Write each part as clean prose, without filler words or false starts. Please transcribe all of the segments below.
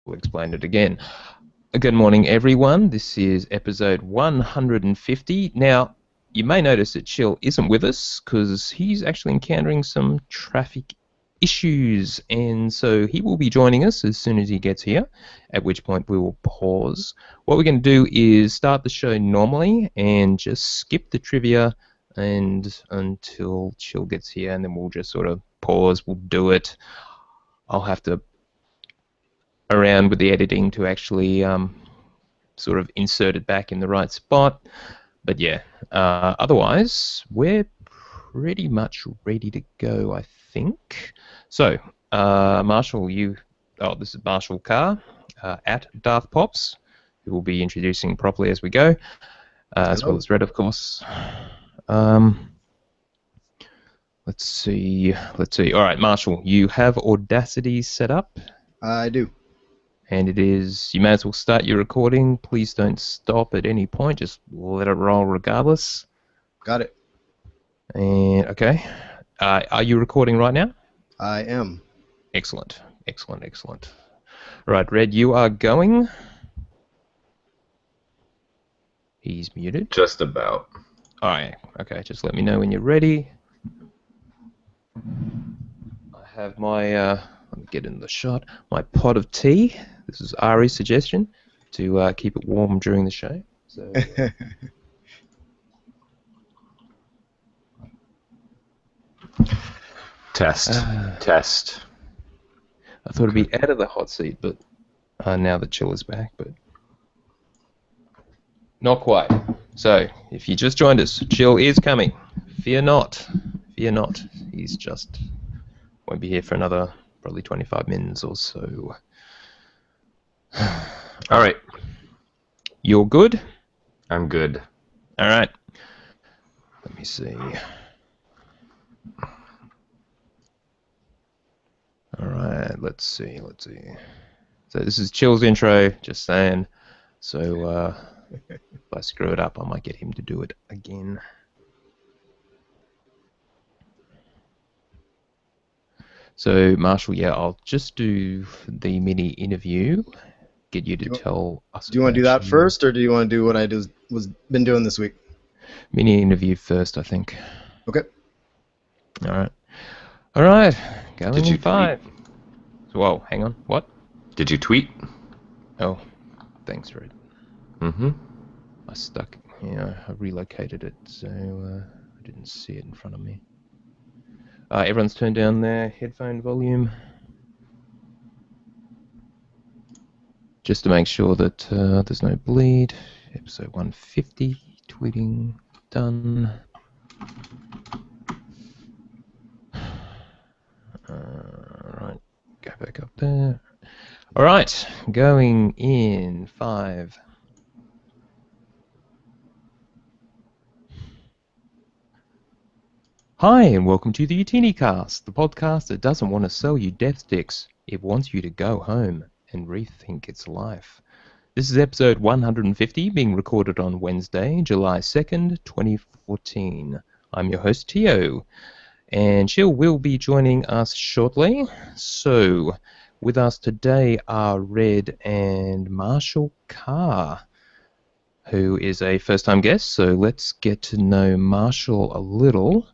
We'll explain it again. Good morning, everyone. This is episode 150. Now, you may notice that Chill isn't with us because he's actually encountering some traffic issues, and so he will be joining us as soon as he gets here, at which point we will pause. What we're going to do is start the show normally and just skip the trivia and until Chill gets here, and then we'll just sort of pause. We'll do it. I'll have to around with the editing to actually sort of insert it back in the right spot. But yeah, otherwise, we're pretty much ready to go, I think. So, Marshall, this is Marshall Carr at Darth Pops, who will be introducing properly as we go, as well as Red, of course. Let's see. All right, Marshall, you have Audacity set up? I do. And it is, you may as well start your recording. Please don't stop at any point. Just let it roll regardless. Got it. And, okay. Are you recording right now? I am. Excellent. Right, Red, you are going. He's muted. Just about. All right. Okay, just let me know when you're ready. I have my, let me get in the shot, my pot of tea. This is Ari's suggestion to keep it warm during the show. So, Test. I thought it'd be out of the hot seat, but now the Chill is back, but not quite. So, if you just joined us, Chill is coming. Fear not. He's just won't be here for another probably 25 minutes or so. All right. You're good? I'm good. All right. Let me see. All right, let's see. So this is Chill's intro, just saying. So if I screw it up, I might get him to do it again. So Marshall, yeah, I'll just do the mini interview. Get you to tell us. Do you want to do that first, or do you want to do what I been doing this week? Mini interview first, I think. Okay. All right. Going Did you in 5. Whoa, hang on. What? Did you tweet? Oh, thanks, Red. Mm-hmm. I relocated it, so I didn't see it in front of me. Everyone's turned down their headphone volume. Just to make sure that there's no bleed. Episode 150, tweeting done. Right, go back up there. All right, going in 5. Hi, and welcome to the OotiniCast, the podcast that doesn't want to sell you death sticks. It wants you to go home and rethink its life. This is episode 150, being recorded on Wednesday, July 2nd, 2014. I'm your host, Tio, and Chill will be joining us shortly. So, with us today are Red and Marshall Carr, who is a first-time guest, so let's get to know Marshall a little.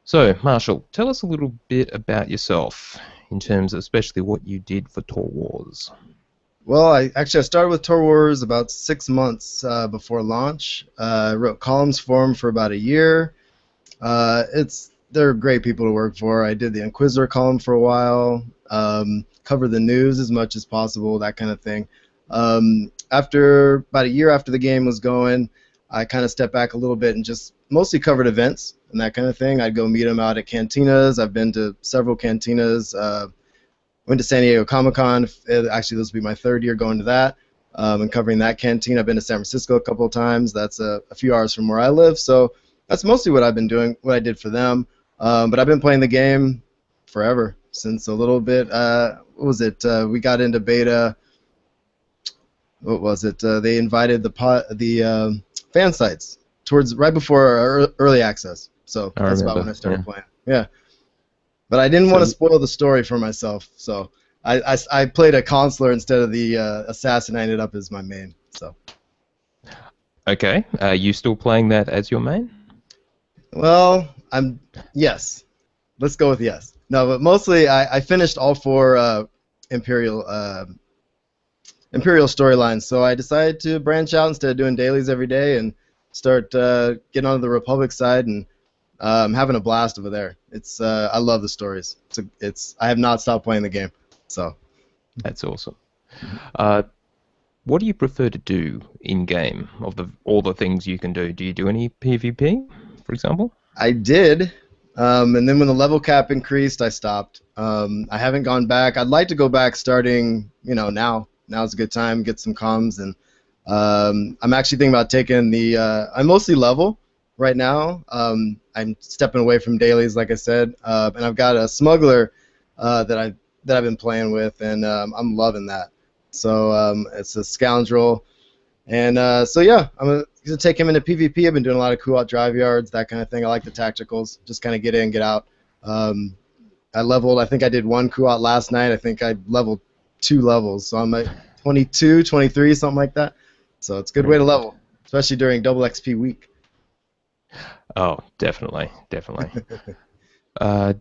So, Marshall, tell us a little bit about yourself, in terms of especially what you did for Tor Wars. Well, I started with Tor Wars about 6 months before launch. I wrote columns for them for about a year. They're great people to work for. I did the Inquisitor column for a while, covered the news as much as possible, that kind of thing. After about a year after the game was going, I kind of stepped back a little bit and just mostly covered events and that kind of thing. I'd go meet them out at cantinas. I've been to several cantinas. Went to San Diego Comic-Con. Actually, this will be my 3rd year going to that and covering that canteen. I've been to San Francisco a couple of times. That's a few hours from where I live. So that's mostly what I've been doing, what I did for them. But I've been playing the game forever, since a little bit. What was it? We got into beta. What was it? They invited the fan sites right before early access. So that's about when I started playing. Yeah. But I didn't want to spoil the story for myself, so I played a consular instead of the assassin. I ended up as my main. So. Okay. Are you still playing that as your main? Well, yes. Let's go with yes. No, but mostly I finished all 4 Imperial Imperial storylines, so I decided to branch out instead of doing dailies every day and start getting onto the Republic side and having a blast over there. It's I love the stories. I have not stopped playing the game. So That's awesome. What do you prefer to do in game of all the things you can do? Do you do any PvP, for example? I did, and then when the level cap increased, I stopped. I haven't gone back. I'd like to go back starting, now. Now's a good time, get some comms, and I'm actually thinking about taking the. I mostly level right now. I'm stepping away from dailies, like I said, and I've got a smuggler that I've been playing with, and I'm loving that. So it's a scoundrel. And so yeah, I'm gonna take him into PvP. I've been doing a lot of Kuat drive yards, that kind of thing. I like the tacticals, just kind of get in, get out. I leveled. I think I did 1 Kuat last night. I think I leveled 2 levels, so I'm at 22, 23, something like that. So it's a good way to level, especially during double XP week. Oh, definitely. Do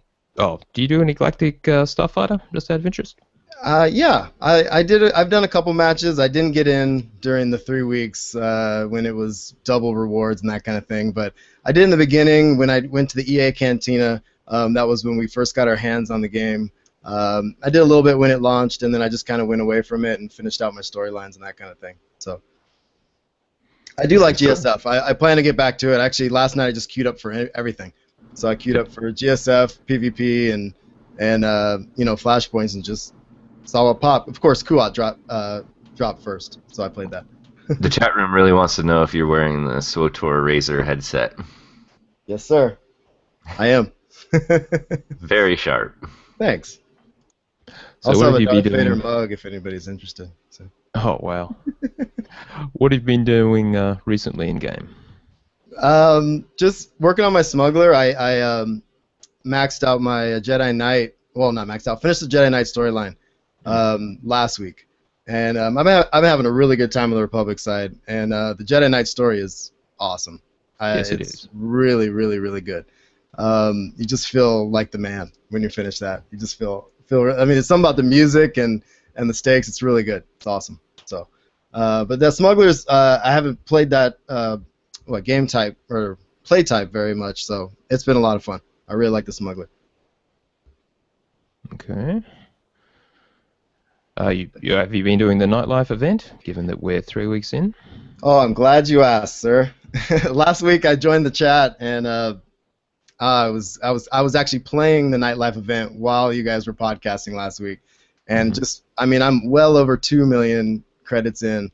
you do any Galactic Starfighter, just out of interest? Yeah, I did. I've done a couple matches. I didn't get in during the 3 weeks when it was double rewards and that kind of thing. But I did in the beginning when I went to the EA Cantina. That was when we first got our hands on the game. I did a little bit when it launched, and then I just kind of went away from it and finished out my storylines and that kind of thing. So I do like GSF. I plan to get back to it. Actually, last night I just queued up for everything. So I queued up for GSF, PvP, and flashpoints and just saw what pop. Of course, Kuat dropped first, so I played that. The chat room really wants to know if you're wearing the SWTOR Razor headset. Yes, sir. I am. Very sharp. Thanks. So Also what have have a you Darth been Vader doing? mug if anybody's interested. So. Oh, wow. What have you been doing recently in game? Just working on my smuggler. I maxed out my Jedi Knight. Well, not maxed out. Finished the Jedi Knight storyline last week, and I'm having a really good time on the Republic side. And the Jedi Knight story is awesome. Yes, it it's is. really, really, really good. You just feel like the man when you finish that. You just feel. I mean, it's something about the music and the stakes. It's really good. It's awesome. So, but the smugglers, I haven't played that game type or play type very much. So it's been a lot of fun. I really like the smuggler. Okay. Have you been doing the nightlife event, given that we're 3 weeks in? Oh, I'm glad you asked, sir. Last week I joined the chat and I was actually playing the nightlife event while you guys were podcasting last week, and I'm well over 2 million credits in,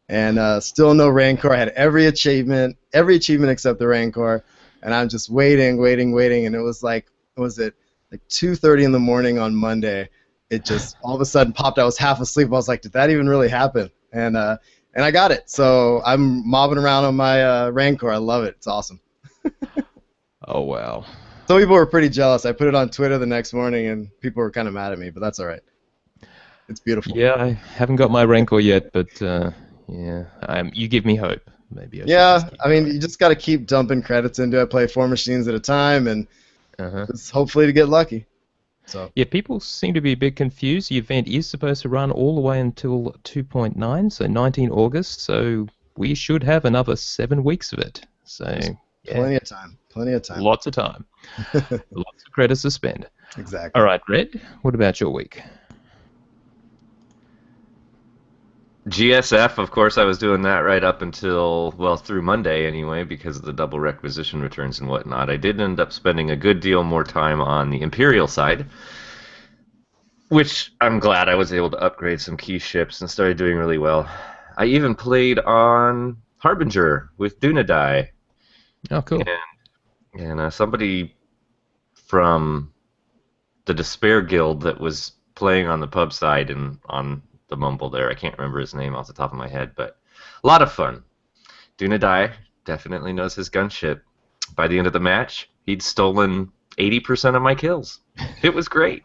and still no Rancor. I had every achievement except the Rancor, and I'm just waiting, and it was like 2:30 in the morning on Monday. It just all of a sudden popped. I was half asleep. I was like, did that even really happen? And I got it. So I'm mobbing around on my Rancor. I love it. It's awesome. Oh, wow. Some people were pretty jealous. I put it on Twitter the next morning, and people were kind of mad at me, but that's all right. It's beautiful. Yeah, I haven't got my Rancor yet, but yeah, you give me hope. Maybe I should Yeah, just keep I mean, going. you just got to keep dumping credits into it. Play 4 machines at a time, and just hopefully to get lucky. So Yeah, people seem to be a bit confused. The event is supposed to run all the way until 2.9, so 19 August, so we should have another 7 weeks of it. So yeah, plenty of time. lots of time. Lots of credits to spend. Exactly. All right, Red, what about your week? GSF, of course, I was doing that right up until, well, through Monday anyway, because of the double requisition returns and whatnot. I did end up spending a good deal more time on the Imperial side, which I'm glad I was able to upgrade some key ships and started doing really well. I even played on Harbinger with Dunadai. Oh, cool. And somebody from the Despair Guild that was playing on the pub side and on the Mumble there. I can't remember his name off the top of my head, but a lot of fun. Dunadai definitely knows his gunship. By the end of the match, he'd stolen 80% of my kills. It was great.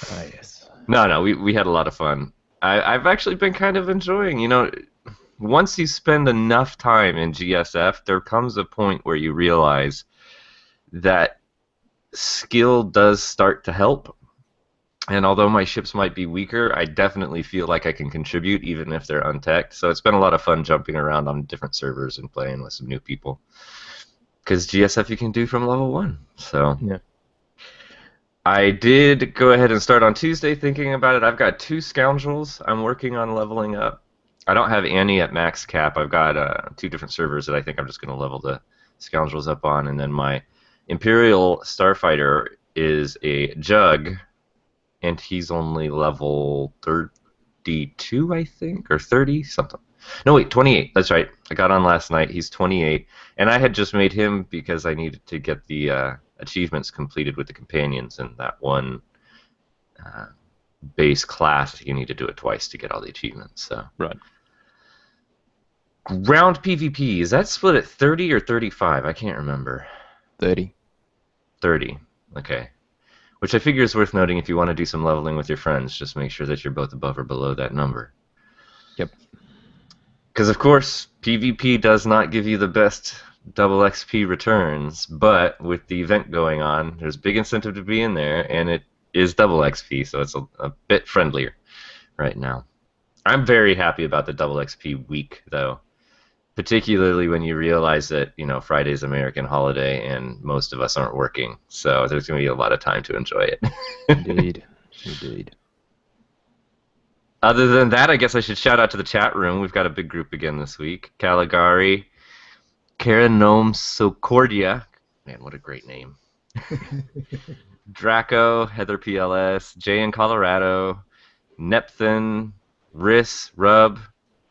Ah, yes. No, we had a lot of fun. I've actually been kind of enjoying, once you spend enough time in GSF, there comes a point where you realize that skill does start to help. And although my ships might be weaker, I definitely feel like I can contribute even if they're untech'd. So it's been a lot of fun jumping around on different servers and playing with some new people. Because GSF you can do from level 1. So Yeah. I did go ahead and start on Tuesday thinking about it. I've got 2 scoundrels I'm working on leveling up. I don't have any at max cap. I've got 2 different servers that I think I'm just going to level the scoundrels up on. And then my Imperial Starfighter is a Jug, and he's only level 32, I think, or 30, something. No, wait, 28. That's right. I got on last night. He's 28, and I had just made him because I needed to get the achievements completed with the companions and that one base class. You need to do it twice to get all the achievements. So Right. round PvP, is that split at 30 or 35? I can't remember. 30. 30. Okay. Which I figure is worth noting if you want to do some leveling with your friends. Just make sure that you're both above or below that number. Yep. Because, of course, PvP does not give you the best double XP returns, but with the event going on, there's big incentive to be in there, and it is double XP, so it's a bit friendlier right now. I'm very happy about the double XP week, though, particularly when you realize that, Friday's American holiday and most of us aren't working, so there's going to be a lot of time to enjoy it. Indeed. Indeed. Other than that, I guess I should shout out to the chat room. We've got a big group again this week. Caligari, Karanome Socordia. Man, what a great name. Draco, Heather PLS, Jay in Colorado, Nepthin, Riss, Rub,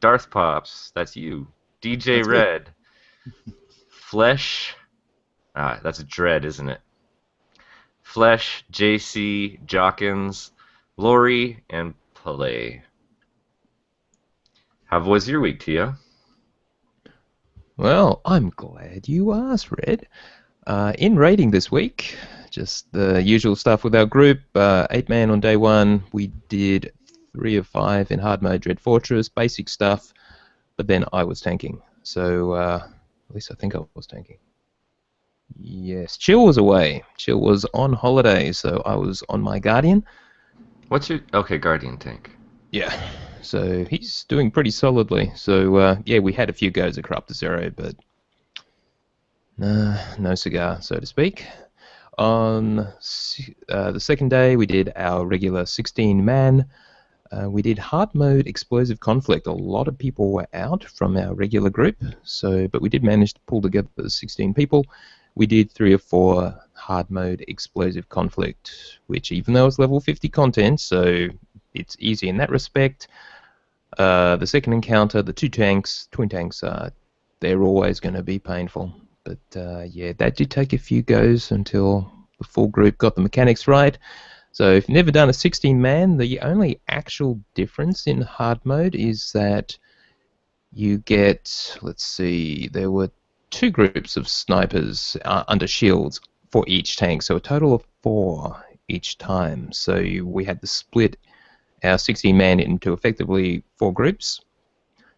Darth Pops, that's you. DJ That's me. Red. Flesh. That's a Dread, isn't it? Flesh, JC, Jockins, Lori, and Play. How was your week, Tia? Well, I'm glad you asked, Red. In raiding this week, just the usual stuff with our group. 8-man on day 1. We did 3 of 5 in hard mode, Dread Fortress, basic stuff. But then I was tanking. So, at least I think I was tanking. Yes, Chill was away. Chill was on holiday, so I was on my Guardian. What's your... Okay, Guardian tank. Yeah, so he's doing pretty solidly. So, yeah, we had a few goes at Corrupt to Zero, but no cigar, so to speak. On the second day, we did our regular 16-man. We did hard mode explosive conflict. A lot of people were out from our regular group, but we did manage to pull together 16 people. We did 3 or 4 hard mode explosive conflict, which even though it's level 50 content, so it's easy in that respect. The second encounter, the 2 tanks, twin tanks, they're always going to be painful. But yeah, that did take a few goes until the full group got the mechanics right. So if you've never done a 16-man, the only actual difference in hard mode is that you get, let's see, there were 2 groups of snipers under shields for each tank, so a total of 4 each time. So we had to split our 16-man into effectively 4 groups,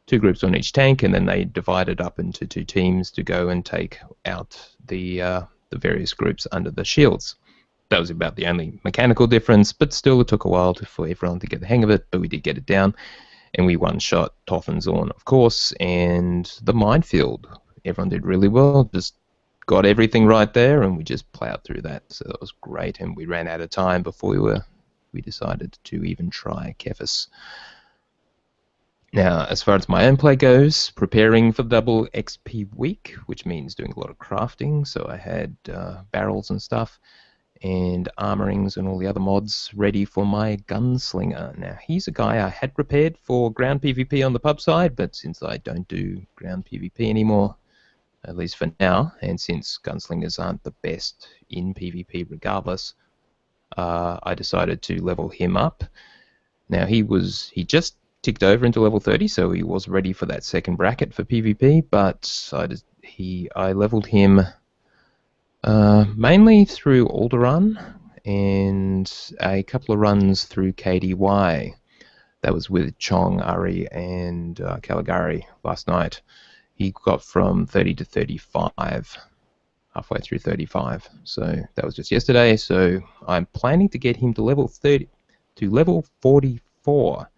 2 groups on each tank, and then they divided up into 2 teams to go and take out the various groups under the shields. That was about the only mechanical difference, but still it took a while for everyone to get the hang of it, but we did get it down, and we one-shot Toffenzorn, of course, and the minefield. Everyone did really well, just got everything right there, and we just plowed through that, so that was great, and we ran out of time before we decided to even try Kefis. Now, as far as my own play goes, preparing for the double XP week, which means doing a lot of crafting, so I had barrels and stuff, and armorings and all the other mods ready for my gunslinger. Now, he's a guy I had prepared for ground PvP on the pub side, but since I don't do ground PvP anymore, at least for now, and since gunslingers aren't the best in PvP regardless, I decided to level him up. Now, he just ticked over into level 30, so he was ready for that second bracket for PvP, but I leveled him mainly through Alderaan and a couple of runs through KDY. That was with Chong, Ari, and Caligari last night. He got from 30 to 35, halfway through 35. So that was just yesterday. So I'm planning to get him to level 30 to level 44.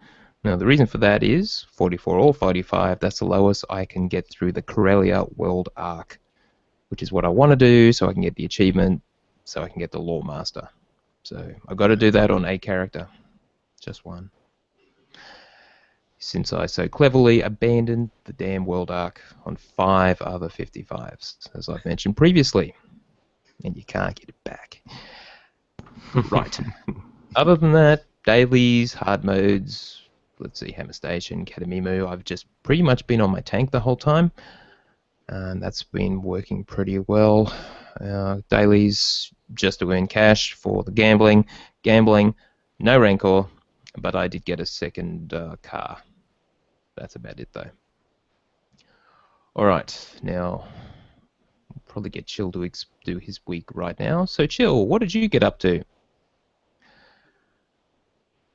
Now the reason for that is 44 or 45. That's the lowest I can get through the Corellia World Arc, which is what I want to do, so I can get the achievement, so I can get the Lore Master. So I've got to do that on a character, just one. Since I so cleverly abandoned the damn World Arc on 5 other 55s, as I've mentioned previously. And you can't get it back. Right. Other than that, dailies, hard modes, let's see, Hammer Station, Kadamimu, I've just pretty much been on my tank the whole time. And that's been working pretty well. Dailies, just to earn cash for the gambling. Gambling, no Rancor, but I did get a second car. That's about it, though. All right, now we'll probably get Chill to do his week right now. So, Chill, what did you get up to?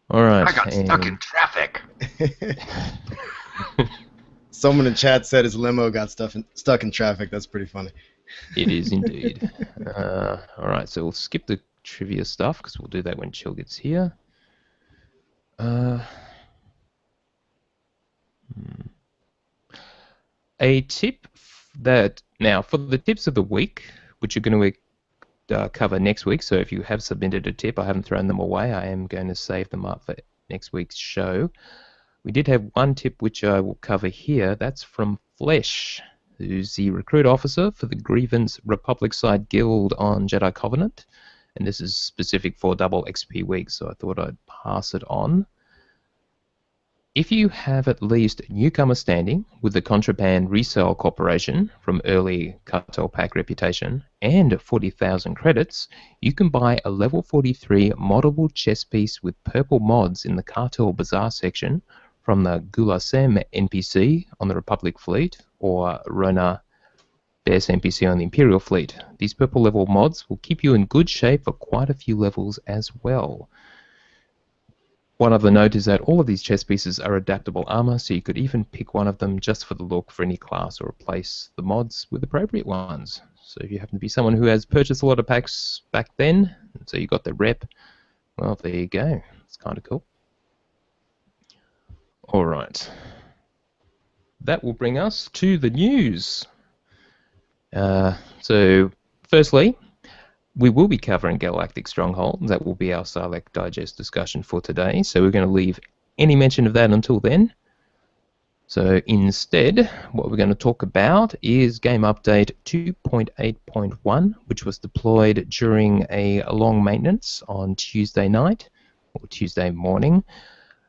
All right. I got stuck in traffic. Someone in chat said his limo got stuck in traffic. That's pretty funny. It is indeed. All right, so we'll skip the trivia stuff because we'll do that when Chill gets here. A tip that, now for the tips of the week, which you're going to cover next week, so if you have submitted a tip, I haven't thrown them away, I am going to save them up for next week's show. We did have one tip which I will cover here. That's from Flesh, who's the recruit officer for the Grievance Republic side guild on Jedi Covenant, and this is specific for double XP weeks, so I thought I'd pass it on. If you have at least newcomer standing with the Contraband Resale Corporation from early Cartel Pack reputation and 40,000 credits, you can buy a level 43 moddable chess piece with purple mods in the Cartel Bazaar section from the Gulasem NPC on the Republic fleet or Rona Bes NPC on the Imperial fleet. These purple level mods will keep you in good shape for quite a few levels as well. One other note is that all of these chess pieces are adaptable armor, so you could even pick one of them just for the look for any class or replace the mods with appropriate ones. So if you happen to be someone who has purchased a lot of packs back then, so you got the rep, well, there you go. It's kind of cool. All right. That will bring us to the news. So, firstly, we will be covering Galactic Stronghold. That will be our Sarlacc Digest discussion for today. So we're going to leave any mention of that until then. So instead, what we're going to talk about is Game Update 2.8.1, which was deployed during a long maintenance on Tuesday night or Tuesday morning.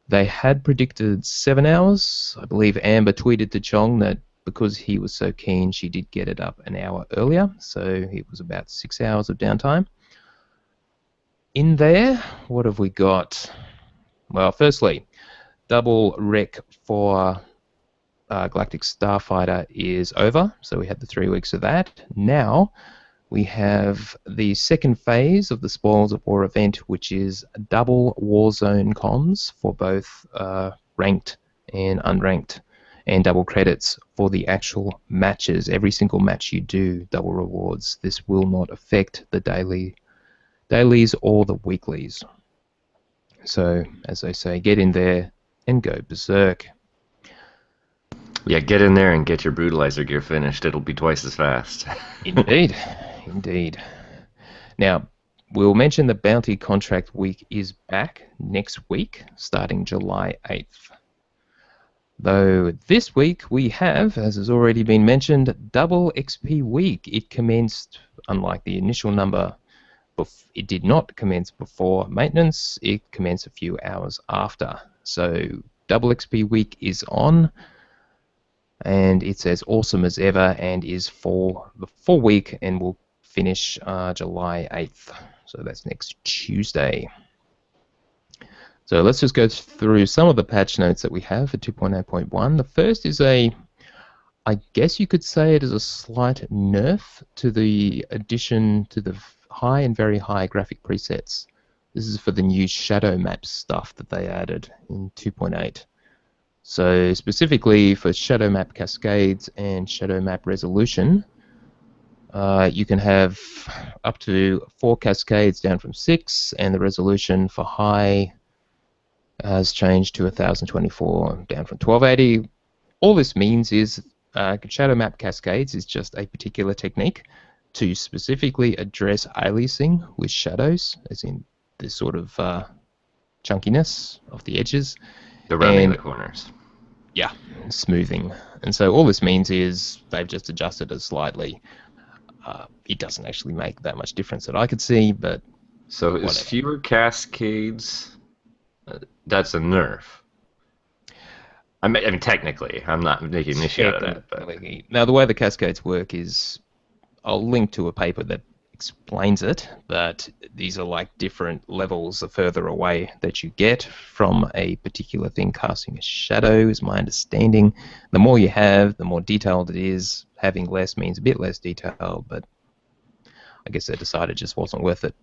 They had predicted 7 hours. I believe Amber tweeted to Chong that because he was so keen, she did get it up an hour earlier, so it was about 6 hours of downtime. In there, what have we got? Well, firstly, double rec for Galactic Starfighter is over, so we had the 3 weeks of that. Now, we have the second phase of the Spoils of War event, which is double Warzone comms for both ranked and unranked, and double credits for the actual matches. Every single match you do, double rewards. This will not affect the dailies or the weeklies. So, as I say, get in there and go berserk. Yeah, get in there and get your brutalizer gear finished. It'll be twice as fast. Indeed, indeed. Now, we'll mention the Bounty Contract Week is back next week, starting July 8th. Though this week we have, as has already been mentioned, double XP week. It commenced, unlike the initial number, it did not commence before maintenance, it commenced a few hours after. So double XP week is on, and it's as awesome as ever and is for the full week and will finish July 8th. So that's next Tuesday. So let's just go through some of the patch notes that we have for 2.8.1. The first is I guess you could say it is a slight nerf to the addition to the high and very high graphic presets. This is for the new shadow map stuff that they added in 2.8. So specifically for shadow map cascades and shadow map resolution, you can have up to 4 cascades down from 6, and the resolution for high has changed to 1024 down from 1280. All this means is shadow map cascades is just a particular technique to specifically address aliasing with shadows, as in this sort of chunkiness of the edges. The rounding And of the corners. yeah, smoothing. And so all this means is they've just adjusted it slightly. It doesn't actually make that much difference that I could see, but So is whatever. fewer cascades, that's a nerf. I mean, technically, I'm not making an issue out of that. But Technically. Now, the way the cascades work is, I'll link to a paper that explains it, but these are like different levels the further away that you get from a particular thing casting a shadow, is my understanding. The more you have, the more detailed it is. Having less means a bit less detail, but I guess they decided it just wasn't worth it.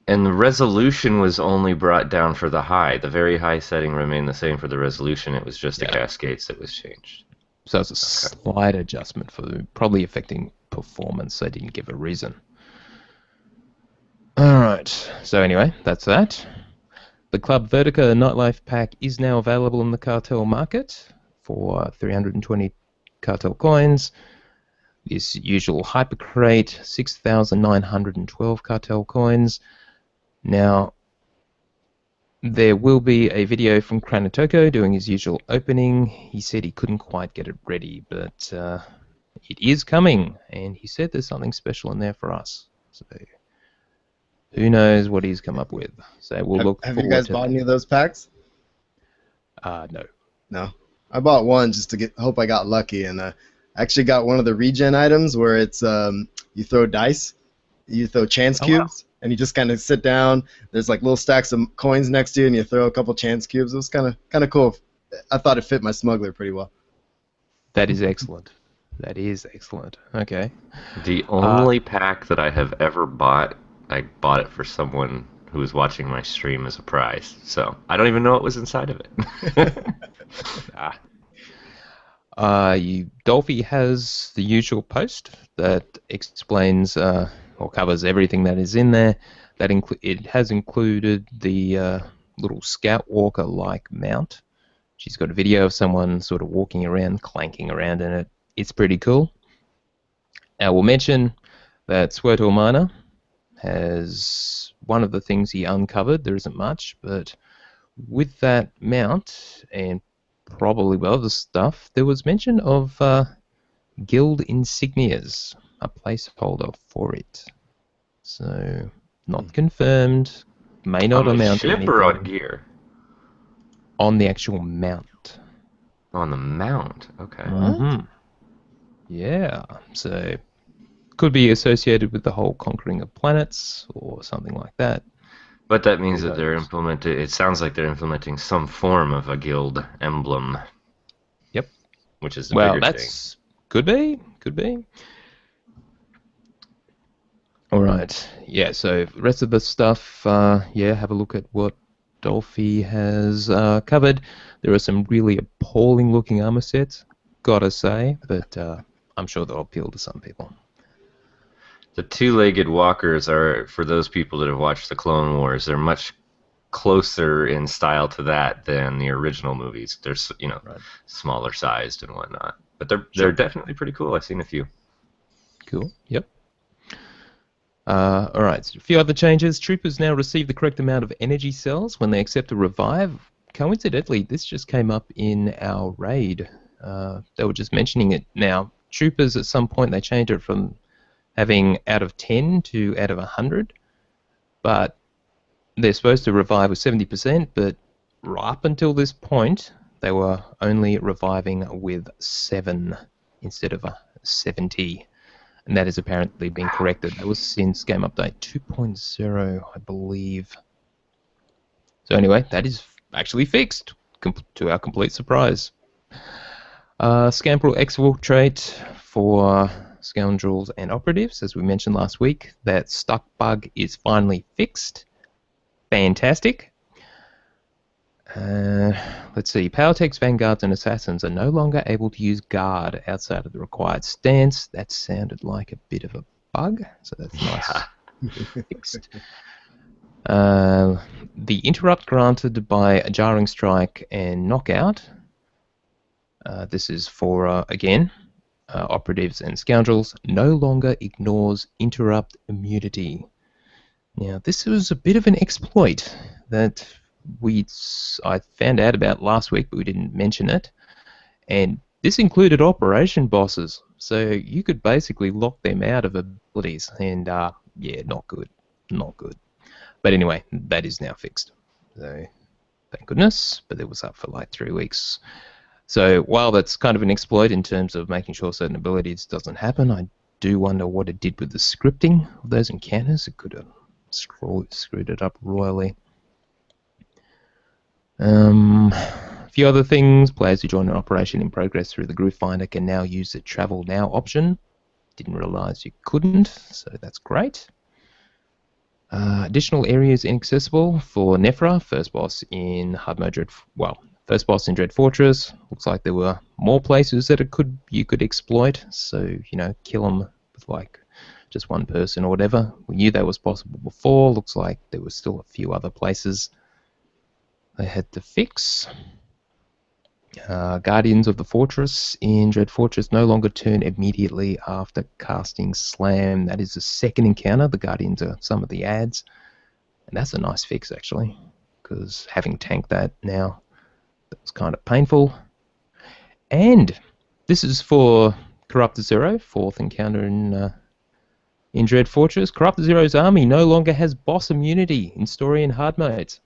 And the resolution was only brought down for the high. The very high setting remained the same for the resolution. It was just the cascades that was changed. So it's a slight adjustment for probably affecting performance. They didn't give a reason. Alright, so anyway, that's that. The Club Vertica Nightlife Pack is now available in the cartel market for 320 cartel coins. This usual Hyper Crate, 6,912 cartel coins. Now, there will be a video from Kranitoko doing his usual opening. He said he couldn't quite get it ready, but it is coming, and he said there's something special in there for us. So who knows what he's come up with? So we'll look forward to that. Have you guys bought any of those packs? No. No. I bought one just to hope I got lucky, and I actually got one of the regen items where it's you throw dice, you throw chance cubes, and you just kind of sit down. There's like little stacks of coins next to you, and you throw a couple chance cubes. It was kind of cool. I thought it fit my smuggler pretty well. That is excellent. That is excellent. Okay. The only pack that I have ever bought, I bought it for someone who was watching my stream as a prize. So I don't even know what was inside of it. Dolphy has the usual post that explains or covers everything that is in there. That it has included the little Scout Walker-like mount. She's got a video of someone sort of walking around, clanking around in it. It's pretty cool. I will mention that Swirtle Miner has one of the things he uncovered. There isn't much, but with that mount and probably other stuff, there was mention of guild insignias, a placeholder for it. So, not confirmed. May not on the amount to ship or on anything. gear? On the actual mount. On the mount. Okay. Mm-hmm. Yeah. So, could be associated with the whole conquering of planets or something like that. But that means that they're implementing. It sounds like they're implementing some form of a guild emblem. Yep. Which is the bigger that's could be. All right. Yeah. So the rest of the stuff. Have a look at what Dolphy has covered. There are some really appalling-looking armor sets, gotta say, but I'm sure they'll appeal to some people. The two-legged walkers are, for those people that have watched the Clone Wars, they're much closer in style to that than the original movies. They're smaller sized and whatnot, but they're definitely pretty cool. I've seen a few. Cool. Yep. All right. So a few other changes. Troopers now receive the correct amount of energy cells when they accept a revive. Coincidentally, this just came up in our raid. They were just mentioning it now. Troopers at some point they changed it from having out of 10 to out of 100, but they're supposed to revive with 70%, but up until this point, they were only reviving with 7 instead of 70, and that has apparently been corrected. That was since game update 2.0, I believe. So anyway, that is actually fixed, to our complete surprise. Scamperel Exfiltrate for scoundrels, and operatives. As we mentioned last week, that stuck bug is finally fixed. Fantastic. Let's see. Powertech's vanguards and assassins are no longer able to use guard outside of the required stance. That sounded like a bit of a bug, so that's nice. Fixed. The interrupt granted by a jarring strike and knockout. This is for, again, operatives and scoundrels, no longer ignores interrupt immunity. Now, this was a bit of an exploit that I found out about last week, but we didn't mention it. And this included operation bosses, so you could basically lock them out of abilities. And yeah, not good, not good. But anyway, that is now fixed. So thank goodness. But it was up for like 3 weeks. So while that's kind of an exploit in terms of making sure certain abilities doesn't happen, I do wonder what it did with the scripting of those encounters. It could have screwed it up royally. A few other things. Players who join an operation in progress through the Groove Finder can now use the Travel Now option. Didn't realise you couldn't, so that's great. Additional areas inaccessible for Nephra, first boss in hard mode first boss in Dread Fortress. Looks like there were more places that you could exploit, so kill them with like just one person or whatever. We knew that was possible before. Looks like there were still a few other places they had to fix. Guardians of the Fortress in Dread Fortress no longer turn immediately after casting Slam. That is the second encounter. The Guardians are some of the ads. And that's a nice fix, actually, because having tanked that now, that was kind of painful. And this is for Corrupted Zero, fourth encounter in Dread Fortress. Corrupted Zero's army no longer has boss immunity in story and hard modes.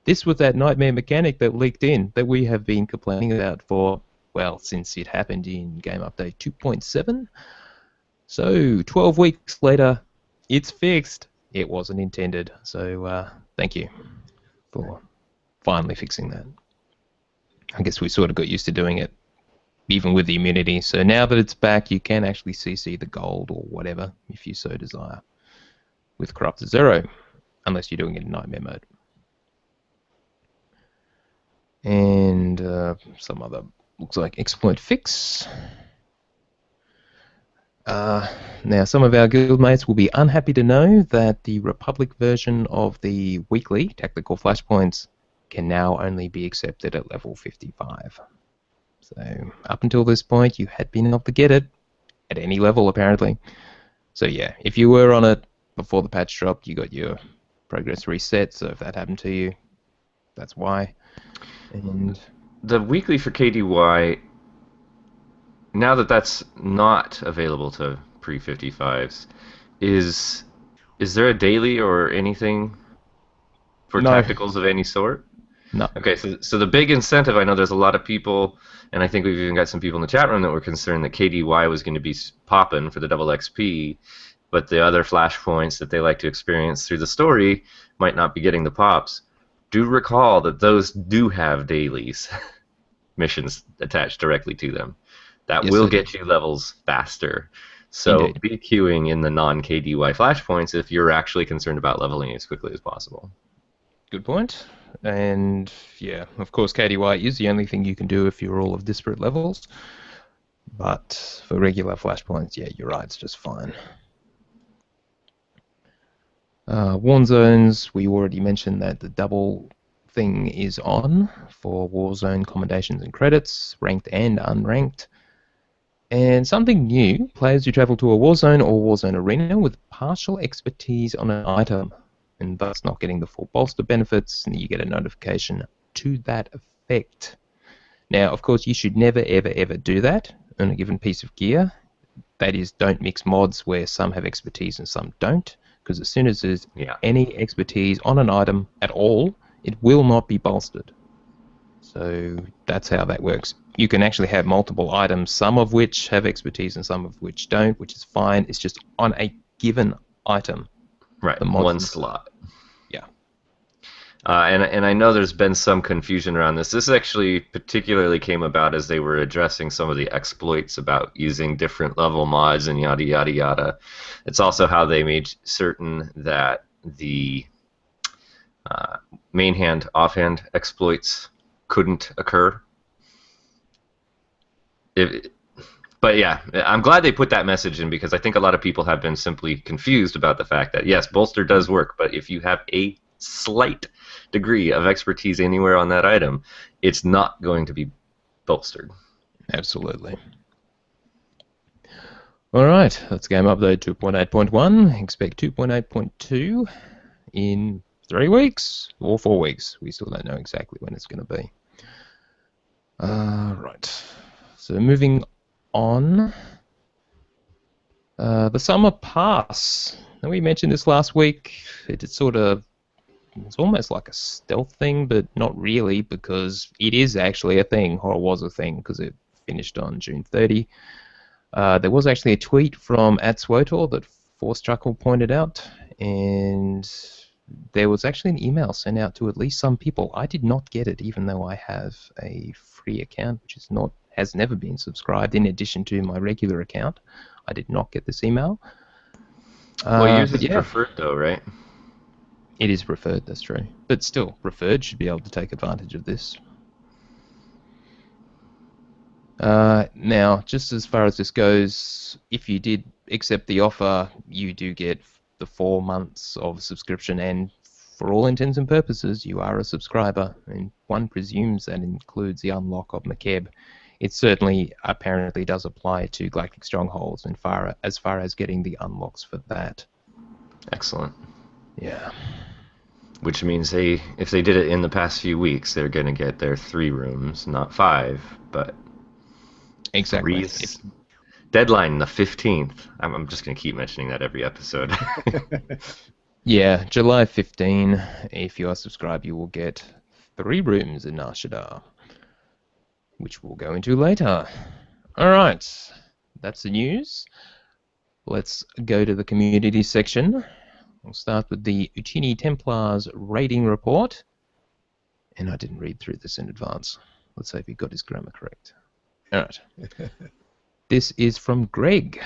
This was that nightmare mechanic that leaked in that we have been complaining about since it happened in Game Update 2.7. So 12 weeks later, it's fixed. It wasn't intended. So thank you for finally fixing that. I guess we sort of got used to doing it, even with the immunity. So now that it's back, you can actually CC the gold or whatever, if you so desire, with Corrupted Zero, unless you're doing it in Nightmare mode. And some other, looks like exploit fix. Now, some of our guildmates will be unhappy to know that the Republic version of the weekly tactical flashpoints can now only be accepted at level 55. So up until this point, you had been able to get it at any level, apparently. So yeah, if you were on it before the patch dropped, you got your progress reset. So if that happened to you, that's why. And the weekly for KDY, now that that's not available to pre-55s, is there a daily or anything for No. tacticals of any sort? No. Okay, so the big incentive, I know there's a lot of people, and I think we've even got some people in the chat room that were concerned that KDY was going to be popping for the double XP, but the other flashpoints that they like to experience through the story might not be getting the pops. Do recall that those do have dailies, missions attached directly to them. That will get you levels faster. So Indeed. be queuing in the non-KDY flashpoints if you're actually concerned about leveling as quickly as possible. Good point. And yeah, of course, KDY is the only thing you can do if you're all of disparate levels. But for regular flashpoints, yeah, you're right, it's just fine. Warn zones, we already mentioned that the double thing is on for Warzone commendations and credits, ranked and unranked. And something new, players who travel to a Warzone or Warzone arena with partial expertise on an item, and thus not getting the full bolster benefits, and you get a notification to that effect. Now, of course, you should never, ever, ever do that on a given piece of gear. That is, don't mix mods where some have expertise and some don't, because as soon as there's any expertise on an item at all, it will not be bolstered. So that's how that works. You can actually have multiple items, some of which have expertise and some of which don't, which is fine. It's just on a given item. Right, one slot. Yeah. And I know there's been some confusion around this. This actually particularly came about as they were addressing some of the exploits about using different level mods and yada yada yada. It's also how they made certain that the main hand, offhand exploits couldn't occur. If, but yeah, I'm glad they put that message in because I think a lot of people have been simply confused about the fact that yes, bolster does work, but if you have a slight degree of expertise anywhere on that item, it's not going to be bolstered. Absolutely. All right, that's game update 2.8.1. Expect 2.8.2 in 3 weeks or 4 weeks. We still don't know exactly when it's going to be. Right. So moving on. The summer pass. Now, we mentioned this last week. It's almost like a stealth thing, but not really because it is actually a thing, or it was a thing because it finished on June 30. There was actually a tweet from @Swotor that Forstruckle pointed out, and there was actually an email sent out to at least some people. I did not get it, even though I have a free account, which has never been subscribed. In addition to my regular account, I did not get this email. Well, yours is yeah, preferred though, right? it is preferred. That's true, but still, preferred should be able to take advantage of this. Now, just as far as this goes, if you did accept the offer, you do get the 4 months of subscription, and for all intents and purposes, you are a subscriber, and one presumes that includes the unlock of McKeb. It certainly apparently does apply to Galactic Strongholds, and as far as getting the unlocks for that. Excellent. Yeah. Which means if they did it in the past few weeks, they're going to get their 3 rooms, not 5, but Exactly. Deadline the 15th. I'm just going to keep mentioning that every episode. Yeah, July 15. If you are subscribed, you will get 3 rooms in Nar Shaddaa, which we'll go into later. All right, that's the news. Let's go to the community section. We'll start with the Utini Templars rating report. And I didn't read through this in advance. Let's see if he got his grammar correct. All right. This is from Greg.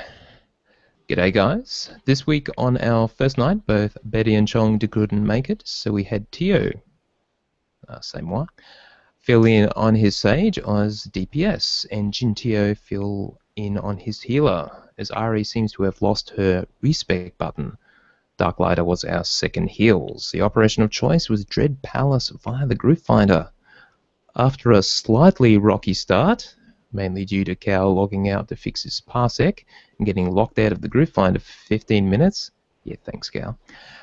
G'day, guys. This week on our first night, both Betty and Chong couldn't make it, so we had Tio, c'est moi, fill in on his Sage as DPS, and Jin Tio fill in on his healer, as Ari seems to have lost her respec button. Darklighter was our second heals. The operation of choice was Dread Palace via the Group Finder. After a slightly rocky start, mainly due to Cal logging out to fix his parsec and getting locked out of the Group Finder for 15 minutes. Yeah, thanks, Cal.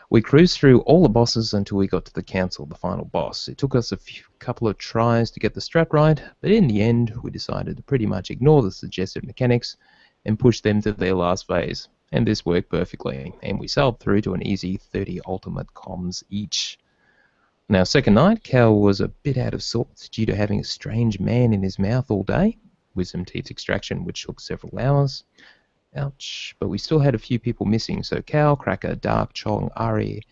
We cruised through all the bosses until we got to the Council, the final boss. It took us a couple of tries to get the strat right, but in the end, we decided to pretty much ignore the suggested mechanics and push them to their last phase. And this worked perfectly, and we sailed through to an easy 30 ultimate comms each. Now, second night, Cal was a bit out of sorts due to having a strange man in his mouth all day. Wisdom teeth extraction, which took several hours. Ouch. But we still had a few people missing, so Cal, Cracker, Dark, Chong, Ari,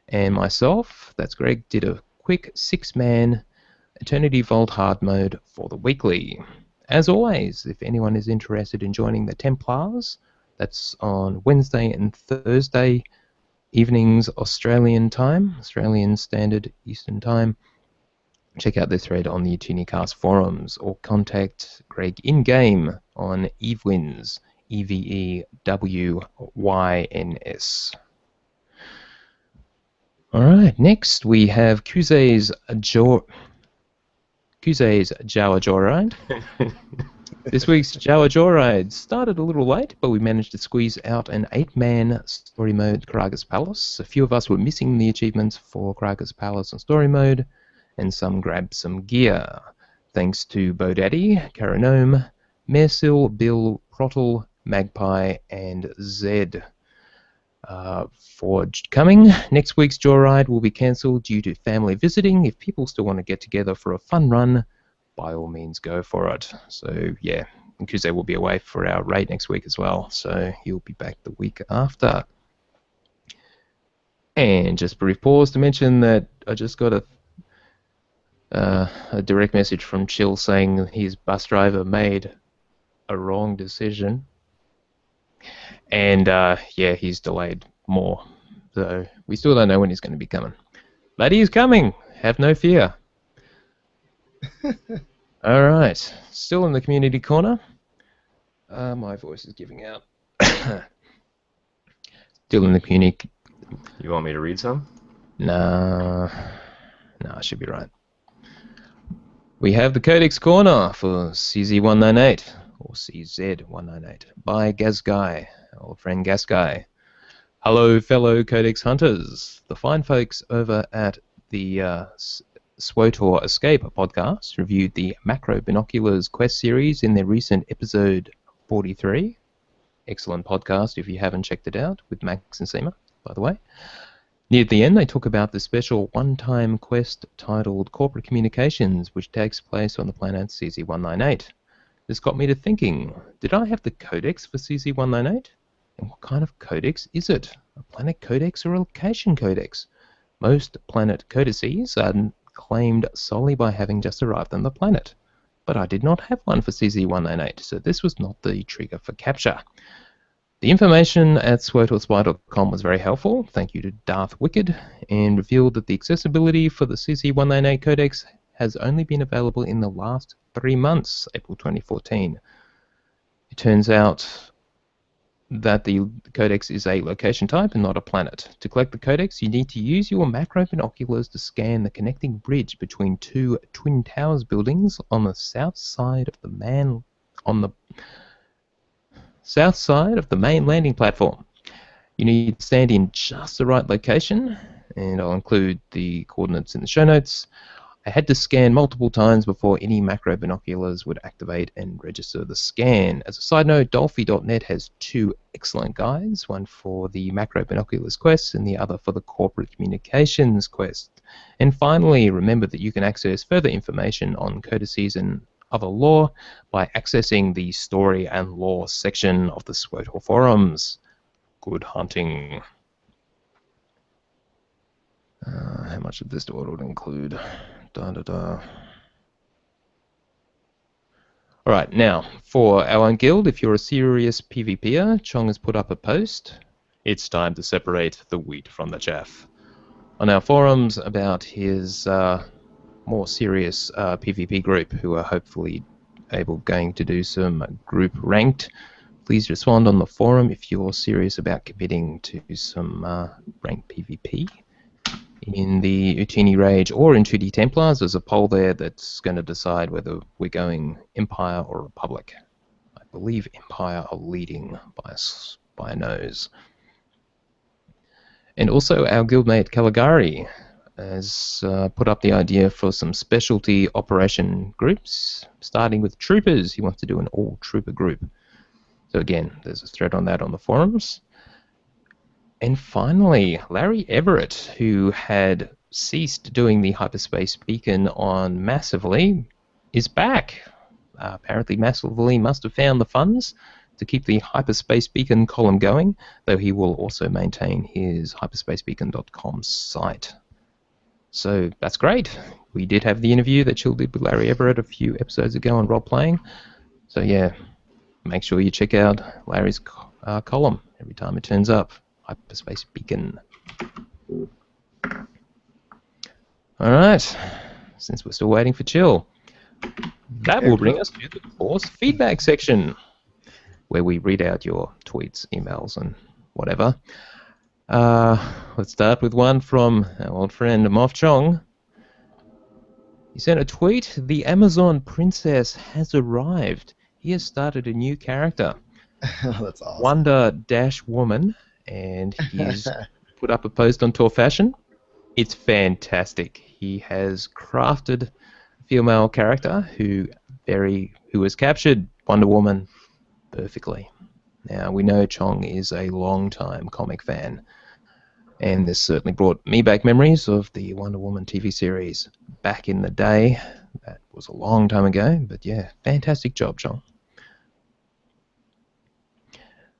and myself, that's Greg, did a quick 6-man Eternity Vault hard mode for the weekly. As always, if anyone is interested in joining the Templars, that's on Wednesday and Thursday evenings Australian time, Australian Standard Eastern Time. Check out the thread on the OotiniCast forums or contact Greg in-game on Evewins, EVEWYNS. Alright, next we have Kuze's Jawa Joyride. This week's Jawa Joyride started a little late, but we managed to squeeze out an 8-man story mode Karagas Palace. A few of us were missing the achievements for Karagas Palace and story mode, and some grabbed some gear. Thanks to Bodaddy, Karanome, Mersil, Bill, Prottle, Magpie, and Zed. For coming, next week's Joyride will be cancelled due to family visiting. If people still want to get together for a fun run, by all means go for it. So yeah, Kuze will be away for our raid next week as well, so he'll be back the week after. And just a brief pause to mention that I just got a direct message from Chill saying his bus driver made a wrong decision, and yeah, he's delayed more. So we still don't know when he's going to be coming. But he's coming. Have no fear. All right. Still in the community corner. My voice is giving out. Still in the community. You want me to read some? Nah, I should be right. We have the Codex Corner for CZ198 or CZ198 by Gazguy, our old friend Gazguy. Hello, fellow Codex hunters. The fine folks over at the SWOTOR Escape podcast reviewed the Macro Binoculars quest series in their recent episode 43. Excellent podcast if you haven't checked it out, with Max and Seema, by the way. Near the end, they talk about the special one-time quest titled Corporate Communications, which takes place on the planet CZ198. This got me to thinking, did I have the codex for CZ198? And what kind of codex is it? A planet codex or a location codex? Most planet codices are claimed solely by having just arrived on the planet. But I did not have one for CZ198, so this was not the trigger for capture. The information at swotorspy.com was very helpful, thank you to Darth Wicked, and revealed that the accessibility for the CZ198 codex has only been available in the last 3 months, April 2014. It turns out that the codex is a location type and not a planet. To collect the codex, you need to use your macro binoculars to scan the connecting bridge between two Twin Towers buildings on the south side of the main landing platform. You need to stand in just the right location, and I'll include the coordinates in the show notes. I had to scan multiple times before any macro binoculars would activate and register the scan. As a side note, Dolphy.net has 2 excellent guides, one for the macro binoculars quest and the other for the corporate communications quest. And finally, remember that you can access further information on codices and other lore by accessing the story and lore section of the SWOTOR forums. Good hunting. How much of this do I include? Alright, now, for our own guild, if you're a serious PvPer, Chong has put up a post. It's time to separate the wheat from the chaff. On our forums about his more serious PvP group, who are hopefully going to do some group ranked. Please respond on the forum if you're serious about committing to some ranked PvP. In the Utini Rage or in 2D Templars, there's a poll there that's going to decide whether we're going Empire or Republic. I believe Empire are leading by a nose. And also our guildmate Caligari has put up the idea for some specialty operation groups, starting with troopers. He wants to do an all-trooper group. So again, there's a thread on that on the forums. And finally, Larry Everett, who had ceased doing the Hyperspace Beacon on Massively, is back. Apparently Massively must have found the funds to keep the Hyperspace Beacon column going, though he will also maintain his hyperspacebeacon.com site. So that's great. We did have the interview that Chill did with Larry Everett a few episodes ago on role-playing. So yeah, make sure you check out Larry's column every time it turns up. Hyperspace Beacon. Alright, since we're still waiting for Chill, that will bring us to the Force feedback section, where we read out your tweets, emails, and whatever. Let's start with one from our old friend Moff Chong. He sent a tweet: "The Amazon princess has arrived. He has started a new character. That's awesome. Wonder-Woman, and he's put up a post on Tor Fashion. It's fantastic. He has crafted a female character who has captured Wonder Woman perfectly. Now, we know Chong is a long-time comic fan, and this certainly brought me back memories of the Wonder Woman TV series back in the day. That was a long time ago, but yeah, fantastic job, Chong."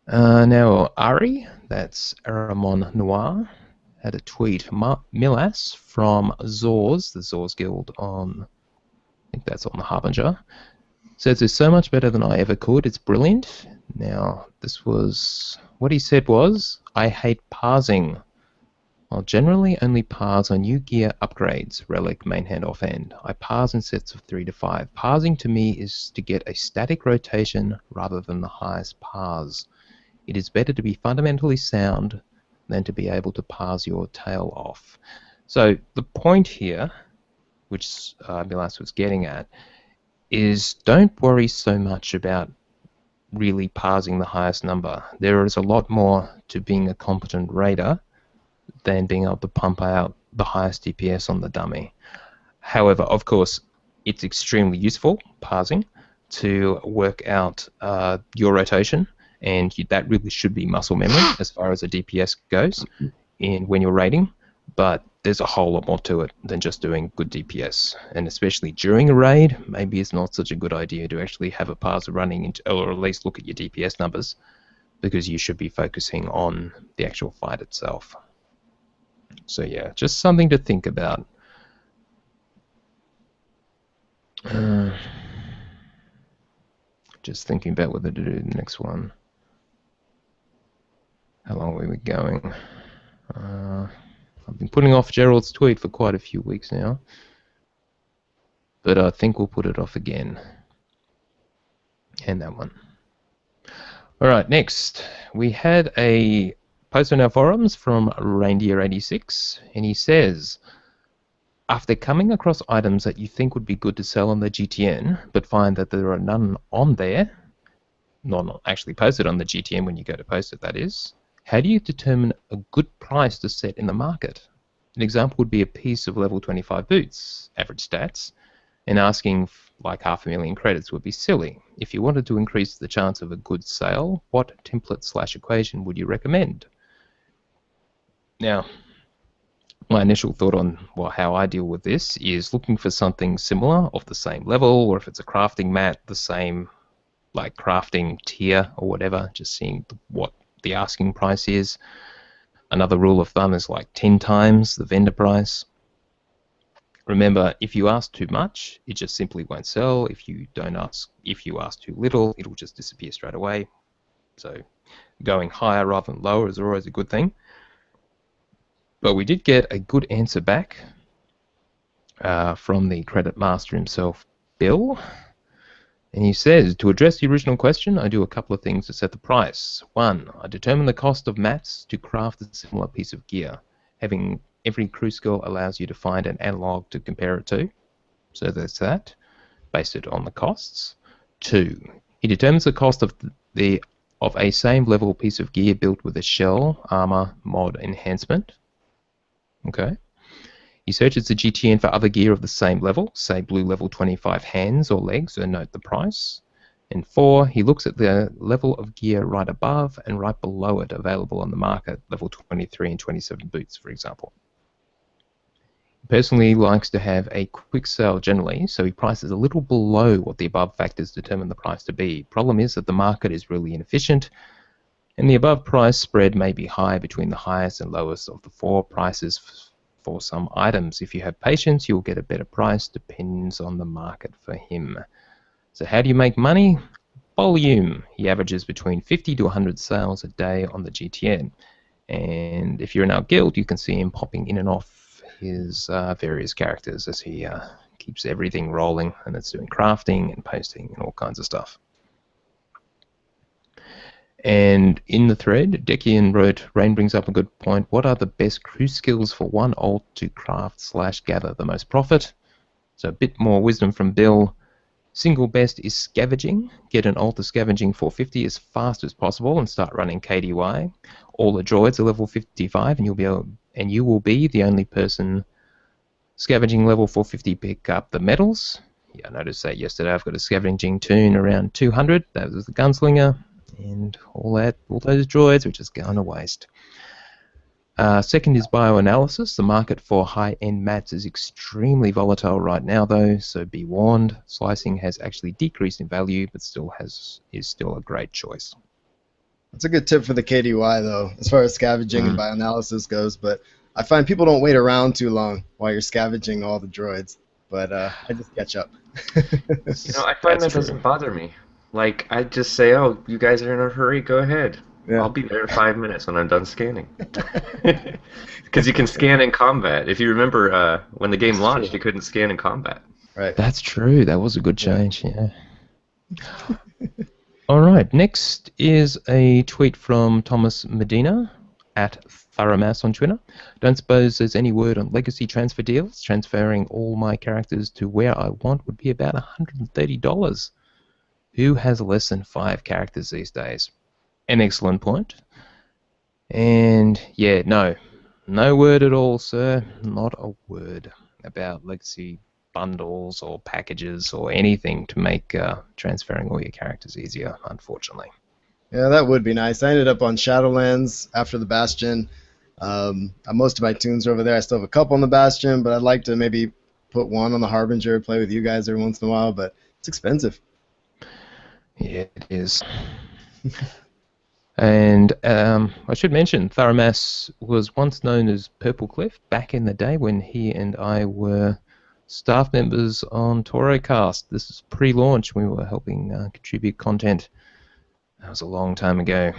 Now, Ari, that's Aramon Noir, had a tweet. Milas from Zors, the Zors Guild on, I think that's on the Harbinger, says it's so much better than I ever could. It's brilliant. Now, this was, what he said was, I hate parsing. I'll generally only parse on new gear upgrades, relic, main hand, offhand. I parse in sets of 3 to 5. Parsing to me is to get a static rotation rather than the highest parse. It is better to be fundamentally sound than to be able to parse your tail off. So the point here, which Milas was getting at, is don't worry so much about really parsing the highest number. There is a lot more to being a competent raider than being able to pump out the highest DPS on the dummy. However, of course, it's extremely useful, parsing, to work out your rotation, and that really should be muscle memory as far as a DPS goes when you're raiding, but there's a whole lot more to it than just doing good DPS, and especially during a raid, maybe it's not such a good idea to actually have a parser running, or at least look at your DPS numbers, because you should be focusing on the actual fight itself. So yeah, just something to think about. Just thinking about whether to do the next one. How long were we going? I've been putting off Gerald's tweet for quite a few weeks now, but I think we'll put it off again. And that one. Alright, next. We had a post on our forums from Reindeer86, and he says, after coming across items that you think would be good to sell on the GTN, but find that there are none on there, not actually posted on the GTN when you go to post it, that is, how do you determine a good price to set in the market? An example would be a piece of level 25 boots, average stats, and asking like 500,000 credits would be silly. If you wanted to increase the chance of a good sale, what template/equation would you recommend? Now, my initial thought on how I deal with this is looking for something similar of the same level, or if it's a crafting mat, the same like crafting tier or whatever, just seeing what the asking price is. Another rule of thumb is like 10 times the vendor price. Remember, if you ask too much, it just simply won't sell. If you ask too little, it'll just disappear straight away. So going higher rather than lower is always a good thing. But we did get a good answer back from the credit master himself, Bill. And he says, to address the original question, I do a couple of things to set the price. 1, I determine the cost of mats to craft a similar piece of gear. Having every crew skill allows you to find an analog to compare it to. So there's that. Base it on the costs. 2, he determines the cost of a same level piece of gear built with a shell, armor, mod, enhancement. Okay. He searches the GTN for other gear of the same level, say blue level 25 hands or legs, and note the price. And 4, he looks at the level of gear right above and right below it available on the market, level 23 and 27 boots, for example. He personally likes to have a quick sale generally, so he prices a little below what the above factors determine the price to be. Problem is that the market is really inefficient, and the above price spread may be high between the highest and lowest of the 4 prices for some items. If you have patience, you'll get a better price, depends on the market for him. So how do you make money? Volume. He averages between 50 to 100 sales a day on the GTN. And if you're in our guild, you can see him popping in and off his various characters as he keeps everything rolling, and it's doing crafting and posting and all kinds of stuff. And in the thread, Decian wrote, Rain brings up a good point. What are the best crew skills for one alt to craft/gather the most profit? So a bit more wisdom from Bill. Single best is scavenging. Get an alt to scavenging 450 as fast as possible and start running KDY. All the droids are level 55, and you will be the only person scavenging level 450 pick up the medals. Yeah, I noticed that yesterday. I've got a scavenging toon around 200. That was the gunslinger. And all those droids are just going to waste. Second is bioanalysis. The market for high-end mats is extremely volatile right now, though, so be warned. Slicing has actually decreased in value, but is still a great choice. That's a good tip for the KDY, though, as far as scavenging and bioanalysis goes. But I find people don't wait around too long while you're scavenging all the droids, but I just catch up. I find That's that true. doesn't bother me. Like, I just say, oh, you guys are in a hurry, go ahead. Yeah. I'll be there in 5 minutes when I'm done scanning. Because you can scan in combat. If you remember, when the game That's launched, true. you couldn't scan in combat. Right. That's true. That was a good Yeah. change. Yeah. All right. Next is a tweet from Thomas Medina at Thoromass on Twitter. Don't suppose there's any word on legacy transfer deals. Transferring all my characters to where I want would be about $130. Who has less than 5 characters these days? An excellent point. And yeah, no word at all, sir. Not a word about legacy bundles or packages or anything to make transferring all your characters easier, unfortunately. Yeah, that would be nice. I ended up on Shadowlands after the Bastion. Most of my tunes are over there. I still have a couple on the Bastion, but I'd like to maybe put one on the Harbinger, play with you guys every once in a while, but it's expensive. Yeah, it is. And I should mention, Thoromass was once known as Purple Cliff back in the day when he and I were staff members on OotiniCast. This is pre-launch. We were helping contribute content. That was a long time ago.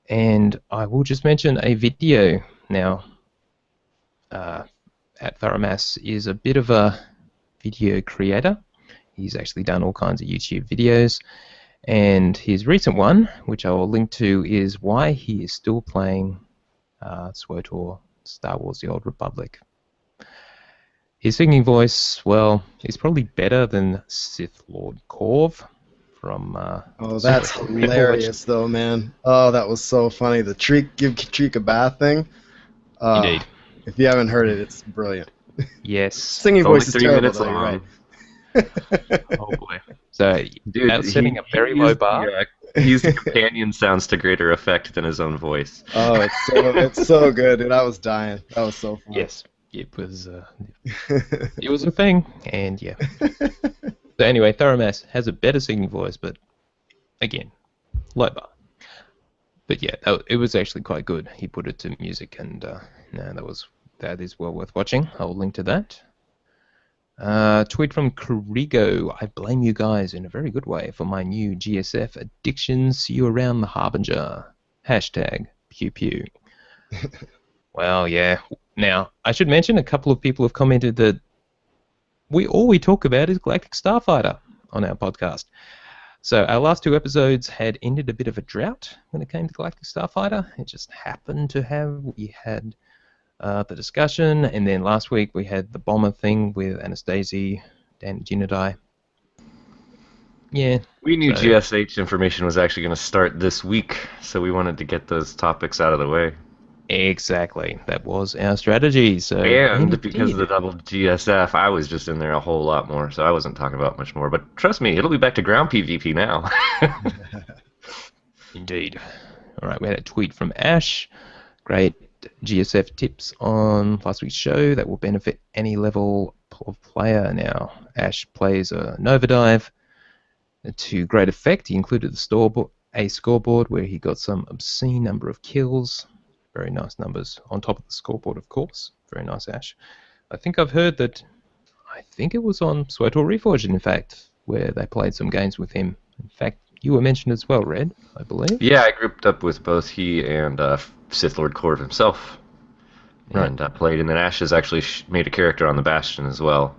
And I will just mention a video now. At Thoromass is a bit of a video creator. He's actually done all kinds of YouTube videos. And his recent one, which I will link to, is why he is still playing SWTOR Star Wars The Old Republic. His singing voice, well, is probably better than Sith Lord Corv from... Oh, that's hilarious, though, man. Oh, that was so funny. The give Treek a bath thing. Indeed. If you haven't heard it, it's brilliant. Yes. Singing It's only voice is 3 terrible, minutes though, you're long. right. Oh, boy. So, Dude, that's setting a very low bar. He used the companion sounds to greater effect than his own voice. Oh, it's so good, dude. I was dying. That was so fun. Yes, it was a thing, and yeah. So anyway, Thoromass has a better singing voice, but again, low bar. But yeah, it was actually quite good. He put it to music, and that is well worth watching. I'll link to that. Tweet from Karigo. I blame you guys in a very good way for my new GSF addiction. See you around the Harbinger. Hashtag pew pew. Well, yeah. Now, I should mention a couple of people have commented that all we talk about is Galactic Starfighter on our podcast. So our last 2 episodes had ended a bit of a drought when it came to Galactic Starfighter. It just happened to have. We had the discussion, and then last week we had the bomber thing with Anastasia, Dan Ginadai. Yeah. We knew GSH information was actually going to start this week, so we wanted to get those topics out of the way. Exactly. That was our strategy. So, and because of the double GSF, I was just in there a whole lot more, so I wasn't talking about much more. But trust me, it'll be back to ground PvP now. Indeed. All right, we had a tweet from Ash. Great GSF tips on last week's show that will benefit any level of player. Now, Ash plays a Nova Dive to great effect. He included a scoreboard where he got some obscene number of kills. Very nice numbers on top of the scoreboard, of course. Very nice, Ash. I think I've heard that. I think it was on SWTOR Reforged, in fact, where they played some games with him. In fact, you were mentioned as well, Red, I believe. Yeah, I grouped up with both he and Sith Lord Corv himself, and played. And then Ash has actually made a character on the Bastion as well,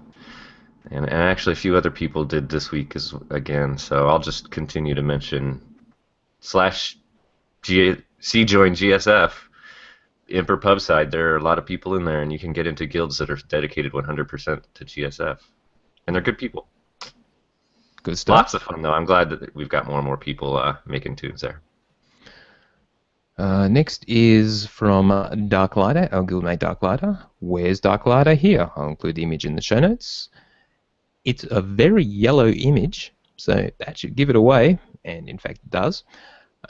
and actually a few other people did this week again. So I'll just continue to mention /C join GSF. Emperor Pub side, there are a lot of people in there, and you can get into guilds that are dedicated 100% to GSF, and they're good people. Good stuff. Lots of fun, though. I'm glad that we've got more and more people making tunes there. Next is from Darklighter, our guildmate Darklighter. Where's Darklighter? Here. I'll include the image in the show notes. It's a very yellow image, so that should give it away, and in fact it does.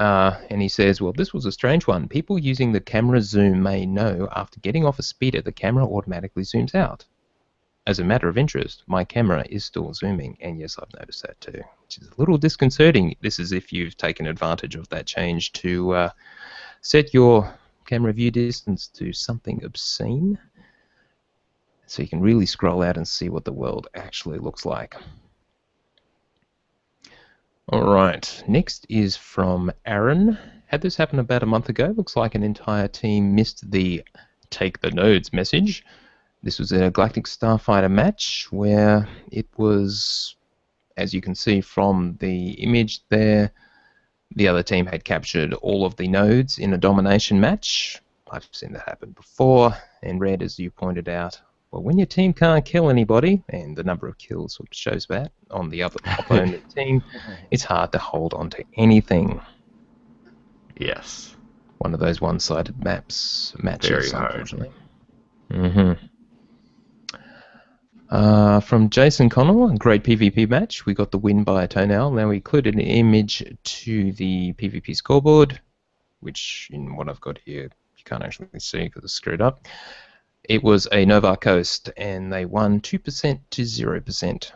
And he says, well, this was a strange one. People using the camera zoom may know after getting off a speeder, the camera automatically zooms out. As a matter of interest, my camera is still zooming, and yes, I've noticed that too, which is a little disconcerting. This is if you've taken advantage of that change to set your camera view distance to something obscene, so you can really scroll out and see what the world actually looks like. Alright, next is from Aaron. Had this happened about a month ago, looks like an entire team missed the take the nodes message. This was a Galactic Starfighter match where it was, as you can see from the image there, the other team had captured all of the nodes in a domination match. I've seen that happen before, and Red, as you pointed out, well, when your team can't kill anybody, and the number of kills sort of shows that on the other opponent team, it's hard to hold on to anything. Yes. One of those one-sided matches, Very hard. unfortunately. From Jason Connell, a great PvP match. We got the win by a toenail. Now we included an image to the PvP scoreboard, which in what I've got here you can't actually see because it's screwed up. It was a Nova Coast, and they won 2% to 0%.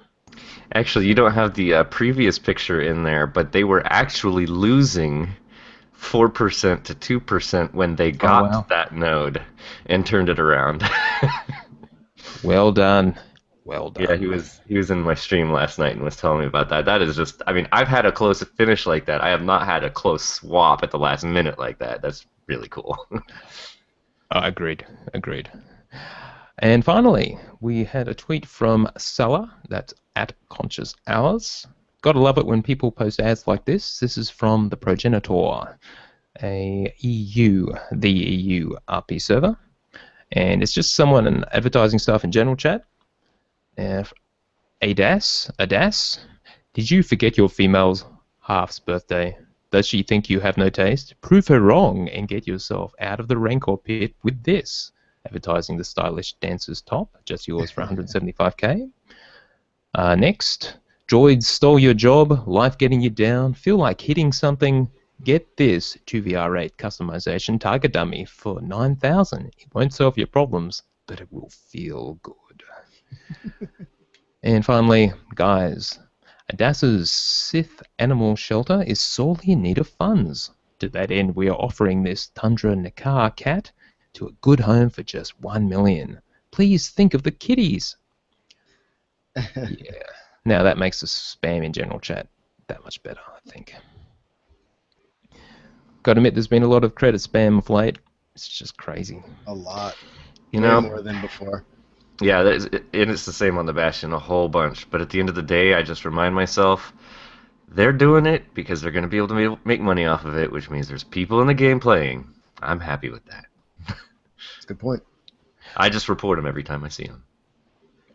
Actually, you don't have the previous picture in there, but they were actually losing 4% to 2% when they got that node and turned it around. Well done. Well done. Yeah, he was in my stream last night and was telling me about that. That is just, I mean, I've had a close finish like that. I have not had a close swap at the last minute like that. That's really cool. Agreed. And finally, we had a tweet from Sella, that's at Conscious Hours. Gotta love it when people post ads like this. This is from the Progenitor, the EU RP server. And it's just someone advertising stuff in general chat. Adas, did you forget your female's half's birthday? Does she think you have no taste? Prove her wrong and get yourself out of the Rancor pit with this. Advertising the stylish dancer's top, just yours for 175k. Next, droids stole your job, life getting you down, feel like hitting something. Get this 2VR8 customization target dummy for 9,000. It won't solve your problems, but it will feel good. And finally, guys, Adas's Sith Animal Shelter is sorely in need of funds. To that end, we are offering this Tundra Nakar cat to a good home for just 1 million. Please think of the kitties. Yeah. Now that makes the spam in general chat that much better, I think. Got to admit, there's been a lot of credit spam of late. It's just crazy. A lot. You Way know, more than before. Yeah, it's the same on the Bastion, a whole bunch. But at the end of the day, I just remind myself, they're doing it because they're going to be able to make money off of it, which means there's people in the game playing. I'm happy with that. That's a good point. I just report them every time I see them.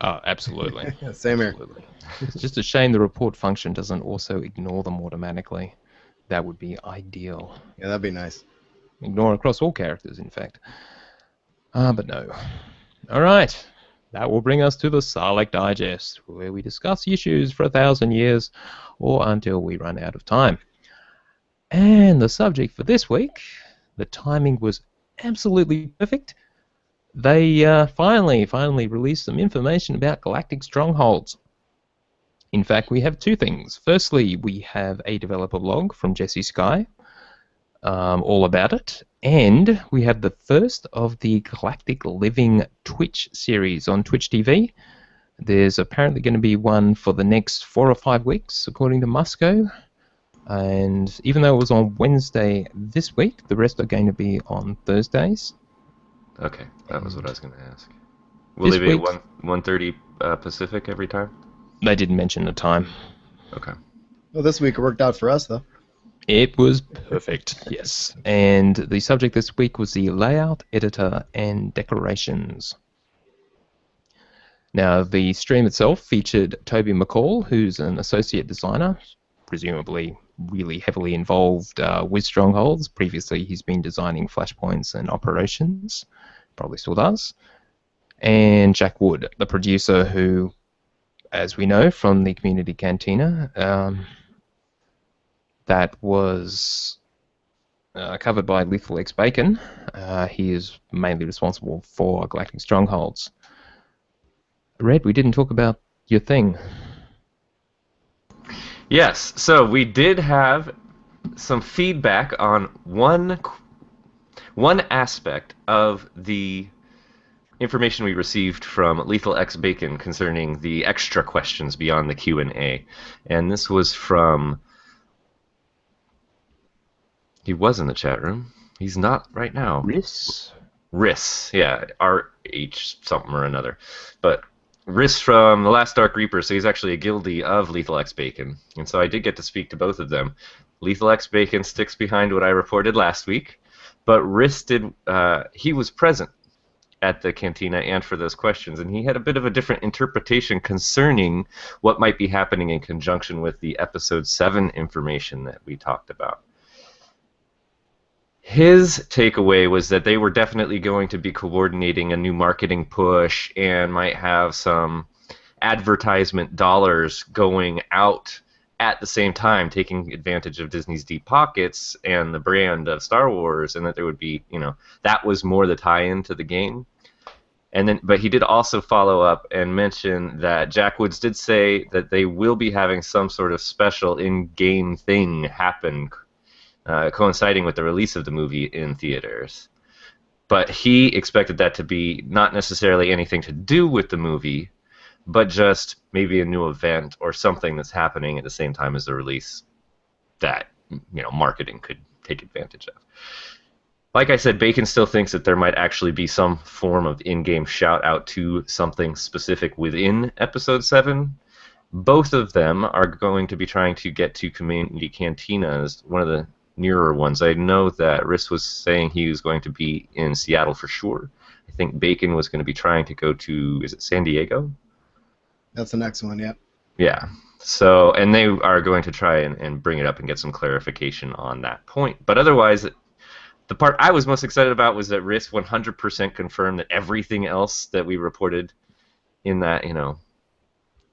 Oh, absolutely. Same here. Absolutely. It's just a shame the report function doesn't also ignore them automatically. That would be ideal. Yeah, that'd be nice. Ignore across all characters, in fact. But no. All right. That will bring us to the Sarlacc Digest, where we discuss issues for 1,000 years or until we run out of time. And the subject for this week, the timing was absolutely perfect. They finally released some information about galactic strongholds. In fact, we have two things. Firstly, we have a developer log from Jesse Sky, all about it. And we have the first of the Galactic Living Twitch series on Twitch TV. There's apparently going to be one for the next 4 or 5 weeks, according to Musco. And even though it was on Wednesday this week, the rest are going to be on Thursdays. Okay, that was what I was going to ask. Will they be at 1:30 Pacific every time? They didn't mention the time. Okay. Well, this week it worked out for us, though. It was perfect, yes. And the subject this week was the layout, editor, and decorations. Now, the stream itself featured Toby McCall, who's an associate designer, presumably really heavily involved with Strongholds. Previously, he's been designing flashpoints and operations, probably still does. And Jack Wood, the producer who, as we know from the Community Cantina, that was covered by Lethal X Bacon. He is mainly responsible for Galactic Strongholds. Red, we didn't talk about your thing. Yes, so we did have some feedback on one one aspect of the information we received from Lethal X Bacon concerning the extra questions beyond the Q&A. And this was from... He was in the chat room. He's not right now. Riss, yeah, RH something or another. But Riss from The Last Dark Reaper, so he's actually a guildie of Lethal X Bacon. And so I did get to speak to both of them. Lethal X Bacon sticks behind what I reported last week, but Riss did, he was present at the cantina and for those questions, and he had a bit of a different interpretation concerning what might be happening in conjunction with the episode 7 information that we talked about. His takeaway was that they were definitely going to be coordinating a new marketing push and might have some advertisement dollars going out at the same time, taking advantage of Disney's deep pockets and the brand of Star Wars, and that there would be, that was more the tie-in to the game. And then, but he did also follow up and mention that Jack Woods did say that they will be having some sort of special in-game thing happen, coinciding with the release of the movie in theaters. But he expected that to be not necessarily anything to do with the movie, but just maybe a new event or something that's happening at the same time as the release that marketing could take advantage of. Like I said, Bacon still thinks that there might actually be some form of in-game shout-out to something specific within Episode 7. Both of them are going to be trying to get to community cantinas, one of the nearer ones. I know that Riss was saying he was going to be in Seattle for sure. I think Bacon was going to be trying to go to, is it San Diego? That's the next one, yeah. Yeah. So, and they are going to try and bring it up and get some clarification on that point. But otherwise, the part I was most excited about was that Riss 100% confirmed that everything else that we reported in that,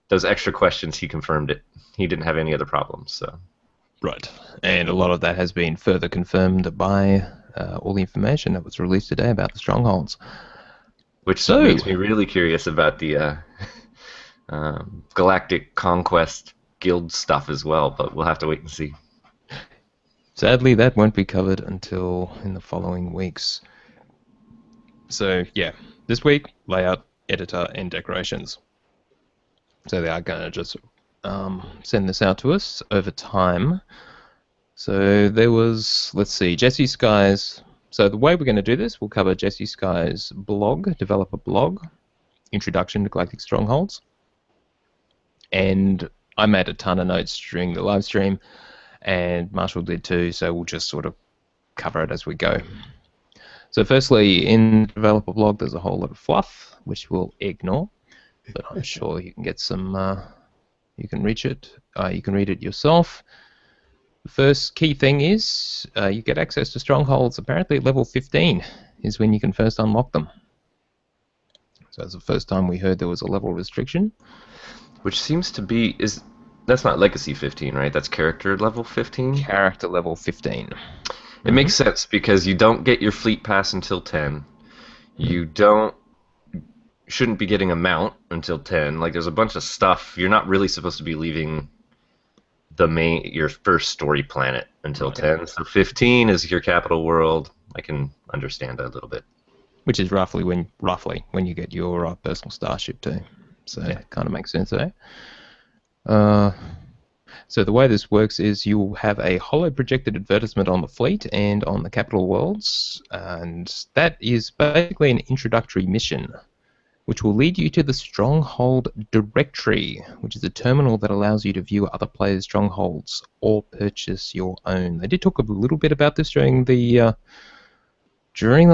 those extra questions, he confirmed it. He didn't have any other problems. So. Right. And a lot of that has been further confirmed by all the information that was released today about the strongholds. Which makes me really curious about the Galactic Conquest Guild stuff as well, but we'll have to wait and see. Sadly, that won't be covered until in the following weeks. So, yeah, this week, layout, editor, and decorations. So they are going to just send this out to us over time. So there was, let's see, Jesse Sky's. So the way we're going to do this, we'll cover Jesse Sky's blog, developer blog, Introduction to Galactic Strongholds. And I made a ton of notes during the live stream, and Marshall did too, so we'll just sort of cover it as we go. So firstly, in the developer blog, there's a whole lot of fluff, which we'll ignore, but I'm sure you can get some, you can reach it, you can read it yourself. The first key thing is you get access to strongholds apparently at level 15 is when you can first unlock them. So that's the first time we heard there was a level restriction. Which seems to be, that's not Legacy 15, right? That's Character level 15? Character level 15. It makes sense because you don't get your Fleet Pass until 10. You shouldn't be getting a mount until 10. Like, there's a bunch of stuff. You're not really supposed to be leaving your first story planet until 10. So 15 is your capital world. I can understand that a little bit. Which is roughly when you get your personal starship too. So it kind of makes sense, eh? So the way this works is you'll have a holo projected advertisement on the fleet and on the capital worlds, and that is basically an introductory mission, which will lead you to the Stronghold Directory, which is a terminal that allows you to view other players' strongholds or purchase your own. They did talk a little bit about this during the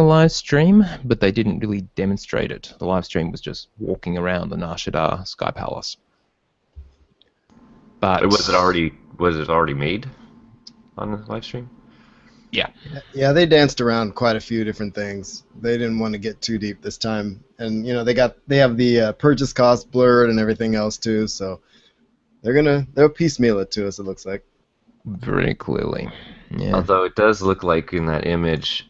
live stream, but they didn't really demonstrate it. The live stream was just walking around the Nar Shaddaa Sky Palace. But was it already made on the live stream? Yeah. Yeah, they danced around quite a few different things. They didn't want to get too deep this time, and they have the purchase cost blurred and everything else too. So they'll piecemeal it to us. It looks like very clearly. Yeah. Although it does look like in that image.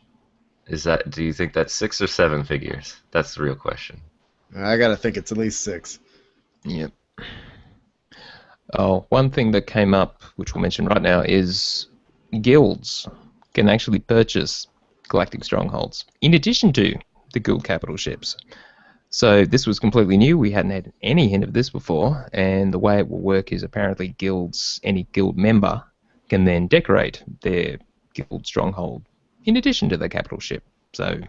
Do you think that's 6 or 7 figures? That's the real question. I gotta think it's at least 6. Yep. Oh, one thing that came up, which we'll mention right now, is guilds can actually purchase galactic strongholds, in addition to the guild capital ships. So this was completely new. We hadn't had any hint of this before, and the way it will work is apparently any guild member can then decorate their guild stronghold in addition to the capital ship. So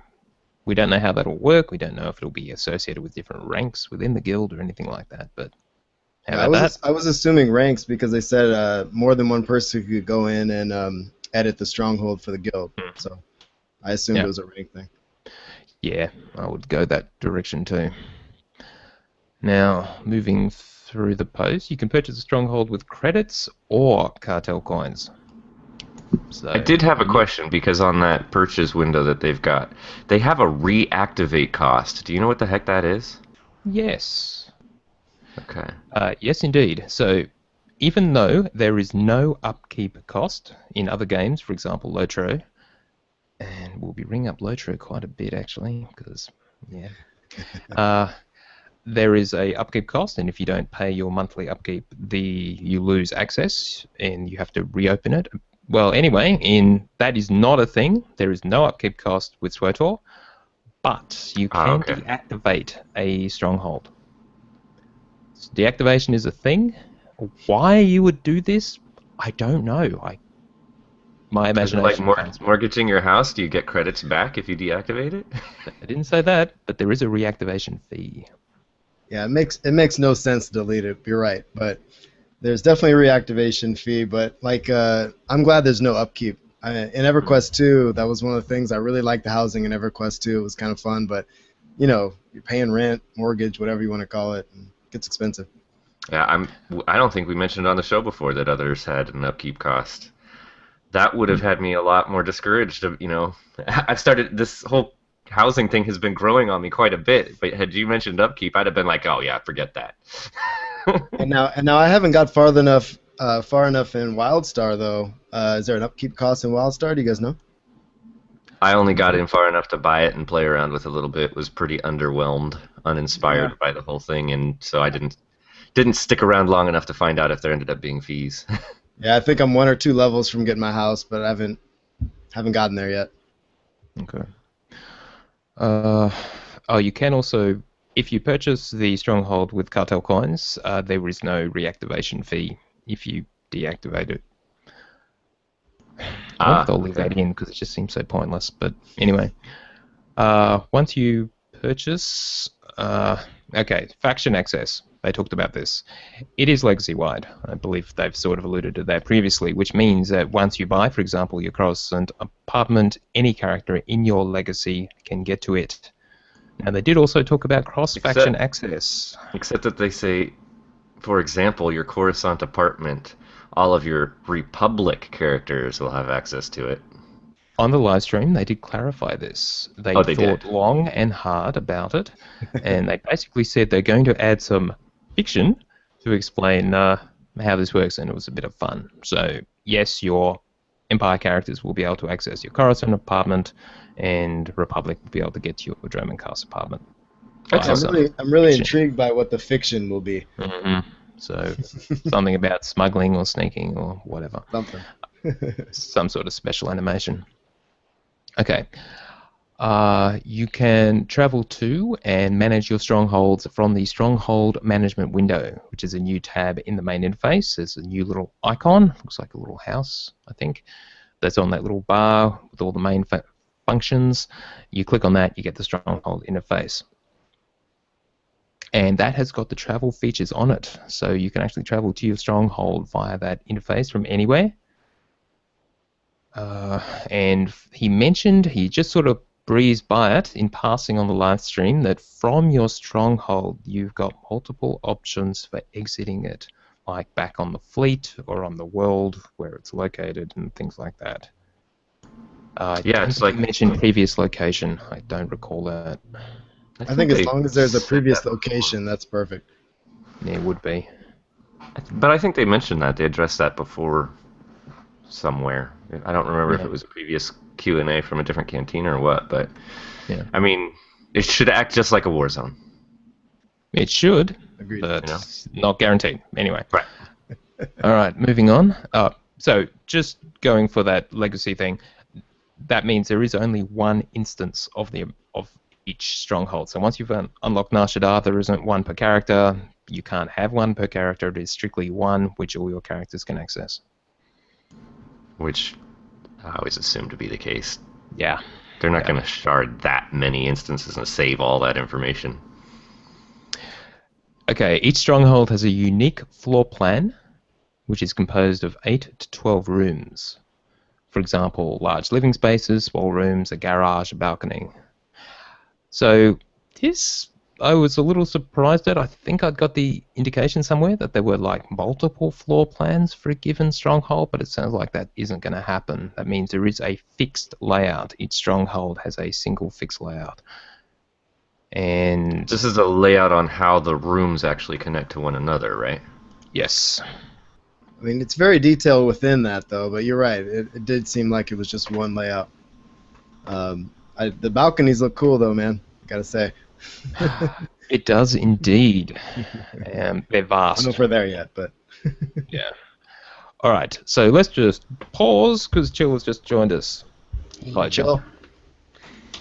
we don't know how that'll work. We don't know if it'll be associated with different ranks within the guild or anything like that. But how about that? I was assuming ranks because they said more than one person could go in and edit the stronghold for the guild. So I assumed it was a rank thing. Yeah, I would go that direction too. Now, moving through the post, you can purchase a stronghold with credits or cartel coins. So, I did have a question because on that purchase window that they've got, they have a reactivate cost. Do you know what the heck that is? Yes. Okay. Yes, indeed. So, even though there is no upkeep cost in other games, for example, Lotro, and we'll be ringing up Lotro quite a bit actually, because there is a upkeep cost, and if you don't pay your monthly upkeep, you lose access and you have to reopen it. Well, anyway, that is not a thing. There is no upkeep cost with SWTOR, but you can deactivate a stronghold. So deactivation is a thing. Why you would do this, I don't know. My imagination. Like mortgaging your house, do you get credits back if you deactivate it? I didn't say that, but there is a reactivation fee. Yeah, it makes no sense to delete it. You're right, but there's definitely a reactivation fee. But I'm glad there's no upkeep. In EverQuest 2, that was one of the things I really liked. The housing in EverQuest 2, it was kind of fun, but you're paying rent, mortgage, whatever you want to call it, and it gets expensive. Yeah, I don't think we mentioned on the show before that others had an upkeep cost. That would have had me a lot more discouraged. I've started this whole housing thing has been growing on me quite a bit. But had you mentioned upkeep, I'd have been like, oh yeah, forget that. and now I haven't got far enough in WildStar though. Is there an upkeep cost in WildStar? Do you guys know? I only got in far enough to buy it and play around with it a little bit. Was pretty underwhelmed, uninspired by the whole thing, and so I didn't stick around long enough to find out if there ended up being fees. Yeah, I think I'm 1 or 2 levels from getting my house, but I haven't gotten there yet. Okay. You can also, if you purchase the stronghold with cartel coins, there is no reactivation fee if you deactivate it. I wonder if they'll leave that in because it just seems so pointless. But anyway, once you purchase, faction access. They talked about this. It is legacy-wide. I believe they've sort of alluded to that previously, which means that once you buy, for example, your Coruscant apartment, any character in your legacy can get to it. Now, they did also talk about cross-faction access. Except that they say, for example, your Coruscant apartment, all of your Republic characters will have access to it. On the live stream, they did clarify this. They thought long and hard about it, and they basically said they're going to add some fiction to explain how this works, and it was a bit of fun. So, yes, your Empire characters will be able to access your Coruscant apartment, and Republic will be able to get to your Dromund Cast apartment. I'm really intrigued by what the fiction will be. Mm-hmm. So, something about smuggling or sneaking or whatever. Something. Some sort of special animation. Okay. You can travel to and manage your strongholds from the Stronghold Management window, which is a new tab in the main interface. There's a new little icon, looks like a little house, I think, that's on that little bar with all the main functions. You click on that, you get the Stronghold interface. And that has got the travel features on it, so you can actually travel to your Stronghold via that interface from anywhere. And he just sort of breezed by it in passing on the live stream that from your stronghold you've got multiple options for exiting it, like back on the fleet or on the world where it's located and things like that. It's like you mentioned previous location. I don't recall that. I think as long as there's a previous location, that's perfect. Yeah, it would be. But I think they mentioned that. They addressed that before somewhere. I don't remember if it was a previous Q&A from a different cantina or what, but I mean, it should act just like a war zone. It should, Agreed. But not guaranteed. Anyway. Right. All right, moving on. So just going for that legacy thing, that means there is only one instance of each stronghold. So once you've unlocked Nar Shaddaa, there isn't one per character. You can't have one per character. It is strictly one which all your characters can access. Which I always assume to be the case. Yeah. They're not going to shard that many instances and save all that information. Okay, each stronghold has a unique floor plan, which is composed of 8 to 12 rooms. For example, large living spaces, small rooms, a garage, a balcony. So this, I was a little surprised at. I think I'd got the indication somewhere that there were like multiple floor plans for a given stronghold, but it sounds like that isn't going to happen. That means there is a fixed layout. Each stronghold has a single fixed layout. And this is a layout on how the rooms actually connect to one another, right? Yes. I mean, it's very detailed within that, though, but you're right. It did seem like it was just one layout. The balconies look cool, though, man. Gotta say. It does indeed. They're vast. I don't know if we're there yet, but... Yeah. All right, so let's just pause, because Chill has just joined us. Hi, Chill.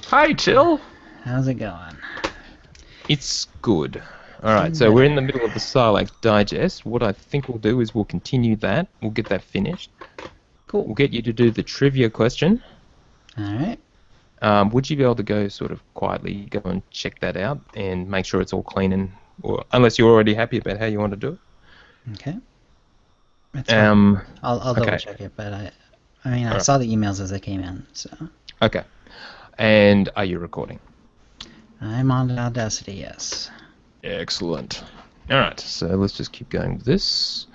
Hi, Chill. How's it going? It's good. All right, so we're in the middle of the Sarlacc Digest. What I think we'll do is we'll continue that. We'll get that finished. Cool. We'll get you to do the trivia question. All right. Would you be able to go sort of quietly go and check that out and make sure it's all clean, or unless you're already happy about how you want to do it? Okay. That's fine. I'll okay. double check it, but I saw the emails as they came in, so. Okay. And are you recording? I'm on Audacity, yes. Excellent. All right, so let's just keep going with this.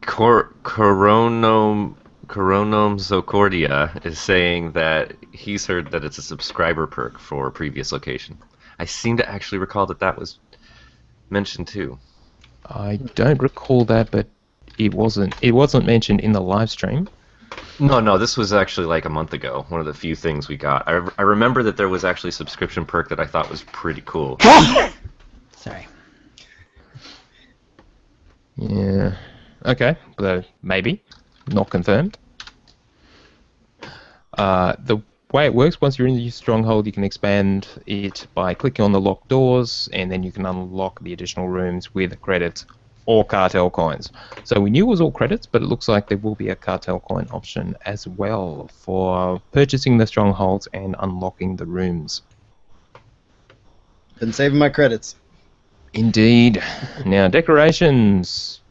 Coronom Zocordia is saying that he's heard that it's a subscriber perk for previous location. I seem to actually recall that was mentioned too. I don't recall that, but it wasn't mentioned in the live stream. No, this was actually like a month ago. One of the few things we got. I remember that there was actually a subscription perk that I thought was pretty cool. Sorry. Yeah. Okay, but maybe. Not confirmed. The way it works, once you're in the stronghold, you can expand it by clicking on the locked doors, and then you can unlock the additional rooms with credits or cartel coins. So we knew it was all credits, but it looks like there will be a cartel coin option as well for purchasing the strongholds and unlocking the rooms. Been saving my credits. Indeed. Now, decorations.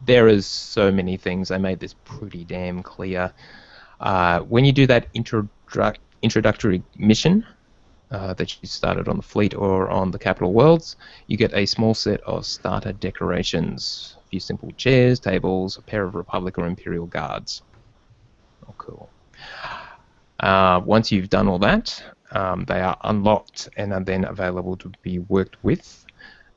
There is so many things. I made this pretty damn clear. When you do that introductory mission that you started on the fleet or on the capital worlds, you get a small set of starter decorations. A few simple chairs, tables, a pair of Republic or Imperial guards. Oh, cool. Once you've done all that, they are unlocked and are then available to be worked with.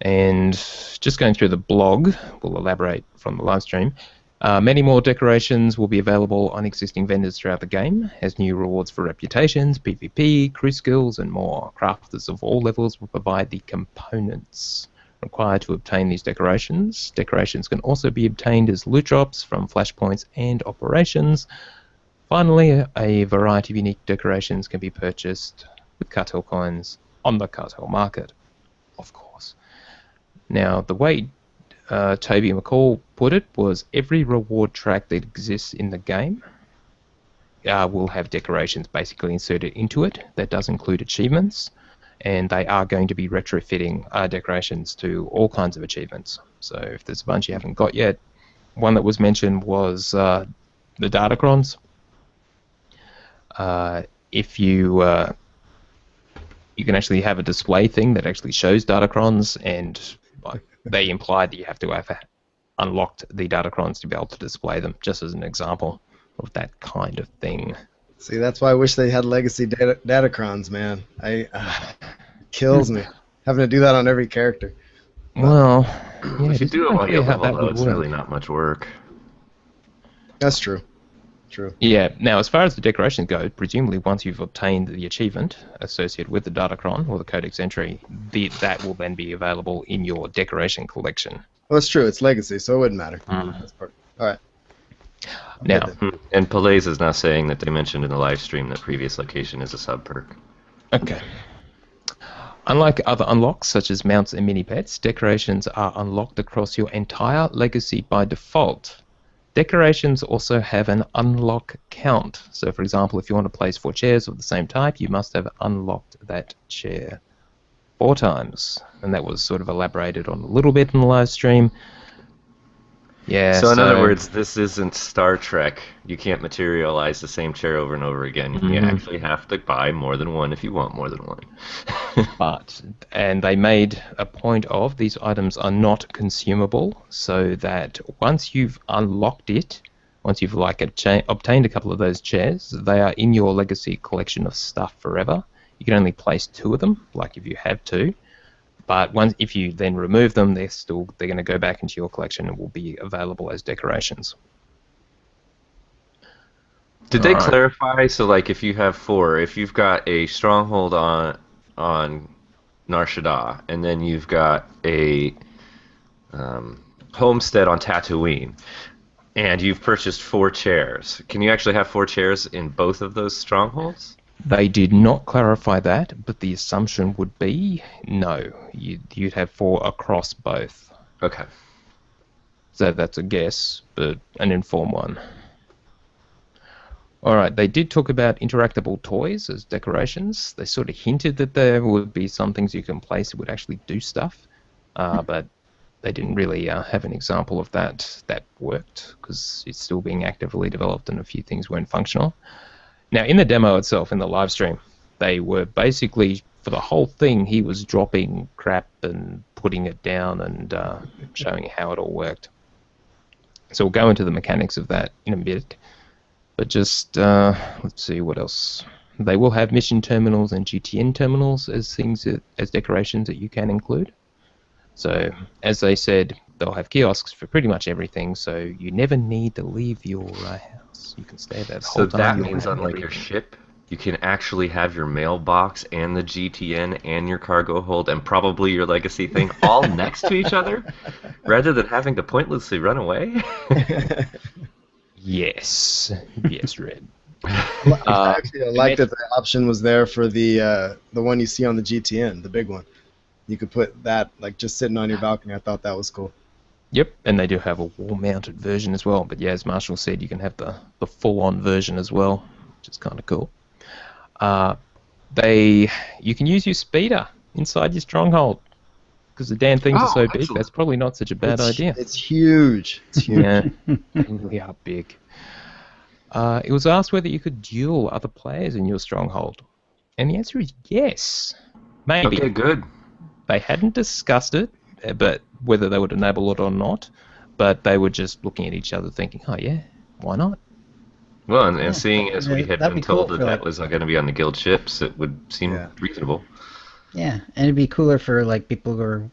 And just going through the blog, we'll elaborate from the live stream. Many more decorations will be available on existing vendors throughout the game, as new rewards for reputations, PvP, crew skills, and more. Crafters of all levels will provide the components required to obtain these decorations. Decorations can also be obtained as loot drops from flashpoints and operations. Finally, a variety of unique decorations can be purchased with cartel coins on the cartel market, of course. Now, the way Toby McCall put it was every reward track that exists in the game will have decorations basically inserted into it. That does include achievements, and they are going to be retrofitting decorations to all kinds of achievements. So if there's a bunch you haven't got yet, one that was mentioned was the Datacrons. If you can actually have a display thing that actually shows Datacrons, and they implied that you have to have unlocked the Datacrons to be able to display them, just as an example of that kind of thing. See, that's why I wish they had legacy Datacrons, man. Kills me having to do that on every character. Well, yeah, if you do it while you have level, it's work. really not much work. That's true. True. Yeah, now as far as the decorations go, presumably once you've obtained the achievement associated with the Datacron or the Codex entry, that will then be available in your decoration collection. Well, that's true. It's legacy, so it wouldn't matter. That's part. All right. Now, And Palays is now saying that they mentioned in the live stream that previous location is a sub perk. okay. Unlike other unlocks, such as mounts and mini-pets, decorations are unlocked across your entire legacy by default. Decorations also have an unlock count. So, for example, if you want to place 4 chairs of the same type, you must have unlocked that chair 4 times. And that was sort of elaborated on a little bit in the live stream. Yeah, So in other words, this isn't Star Trek. You can't materialize the same chair over and over again. You actually have to buy more than one if you want more than one. And they made a point of these items are not consumable, so that once you've unlocked it, once you've obtained a couple of those chairs, they are in your legacy collection of stuff forever. You can only place 2 of them, like if you have 2. But if you then remove them, they're going to go back into your collection and will be available as decorations. Did they clarify? So, like, if you have 4, if you've got a stronghold on Nar Shaddaa, and then you've got a homestead on Tatooine, and you've purchased 4 chairs, can you actually have 4 chairs in both of those strongholds? They did not clarify that, but the assumption would be no. You'd have 4 across both. Okay. So that's a guess, but an informed one. Alright, they did talk about interactable toys as decorations. They sort of hinted that there would be some things you can place that would actually do stuff, but they didn't really have an example of that worked, because it's still being actively developed and a few things weren't functional. Now, in the demo itself, in the live stream, they were basically, for the whole thing, he was dropping crap and putting it down and showing how it all worked. So we'll go into the mechanics of that in a bit. But just, let's see what else. They will have mission terminals and GTN terminals as decorations that you can include. So, as they said, they'll have kiosks for pretty much everything, so you never need to leave your house. You can stay there the whole time. So that means on like your ship, you can actually have your mailbox and the GTN and your cargo hold and probably your legacy thing all next to each other, rather than having to pointlessly run away. Yes, Red. Actually, I like that the option was there for the one you see on the GTN, the big one. You could put that like just sitting on your balcony. I thought that was cool. Yep, and they do have a wall-mounted version as well. But yeah, as Marshall said, you can have the full-on version as well, which is kind of cool. You can use your speeder inside your stronghold because the damn things are so big. That's probably not such a bad idea. It's huge. It's huge. Yeah, they really are big. It was asked whether you could duel other players in your stronghold, and the answer is yes. Maybe. Okay, good. They hadn't discussed it, but whether they would enable it or not. But they were just looking at each other, thinking, "Oh yeah, why not?" Well, and seeing as we had been told cool that was going to be on the guild ships, it would seem reasonable. Yeah, and it'd be cooler for like people who are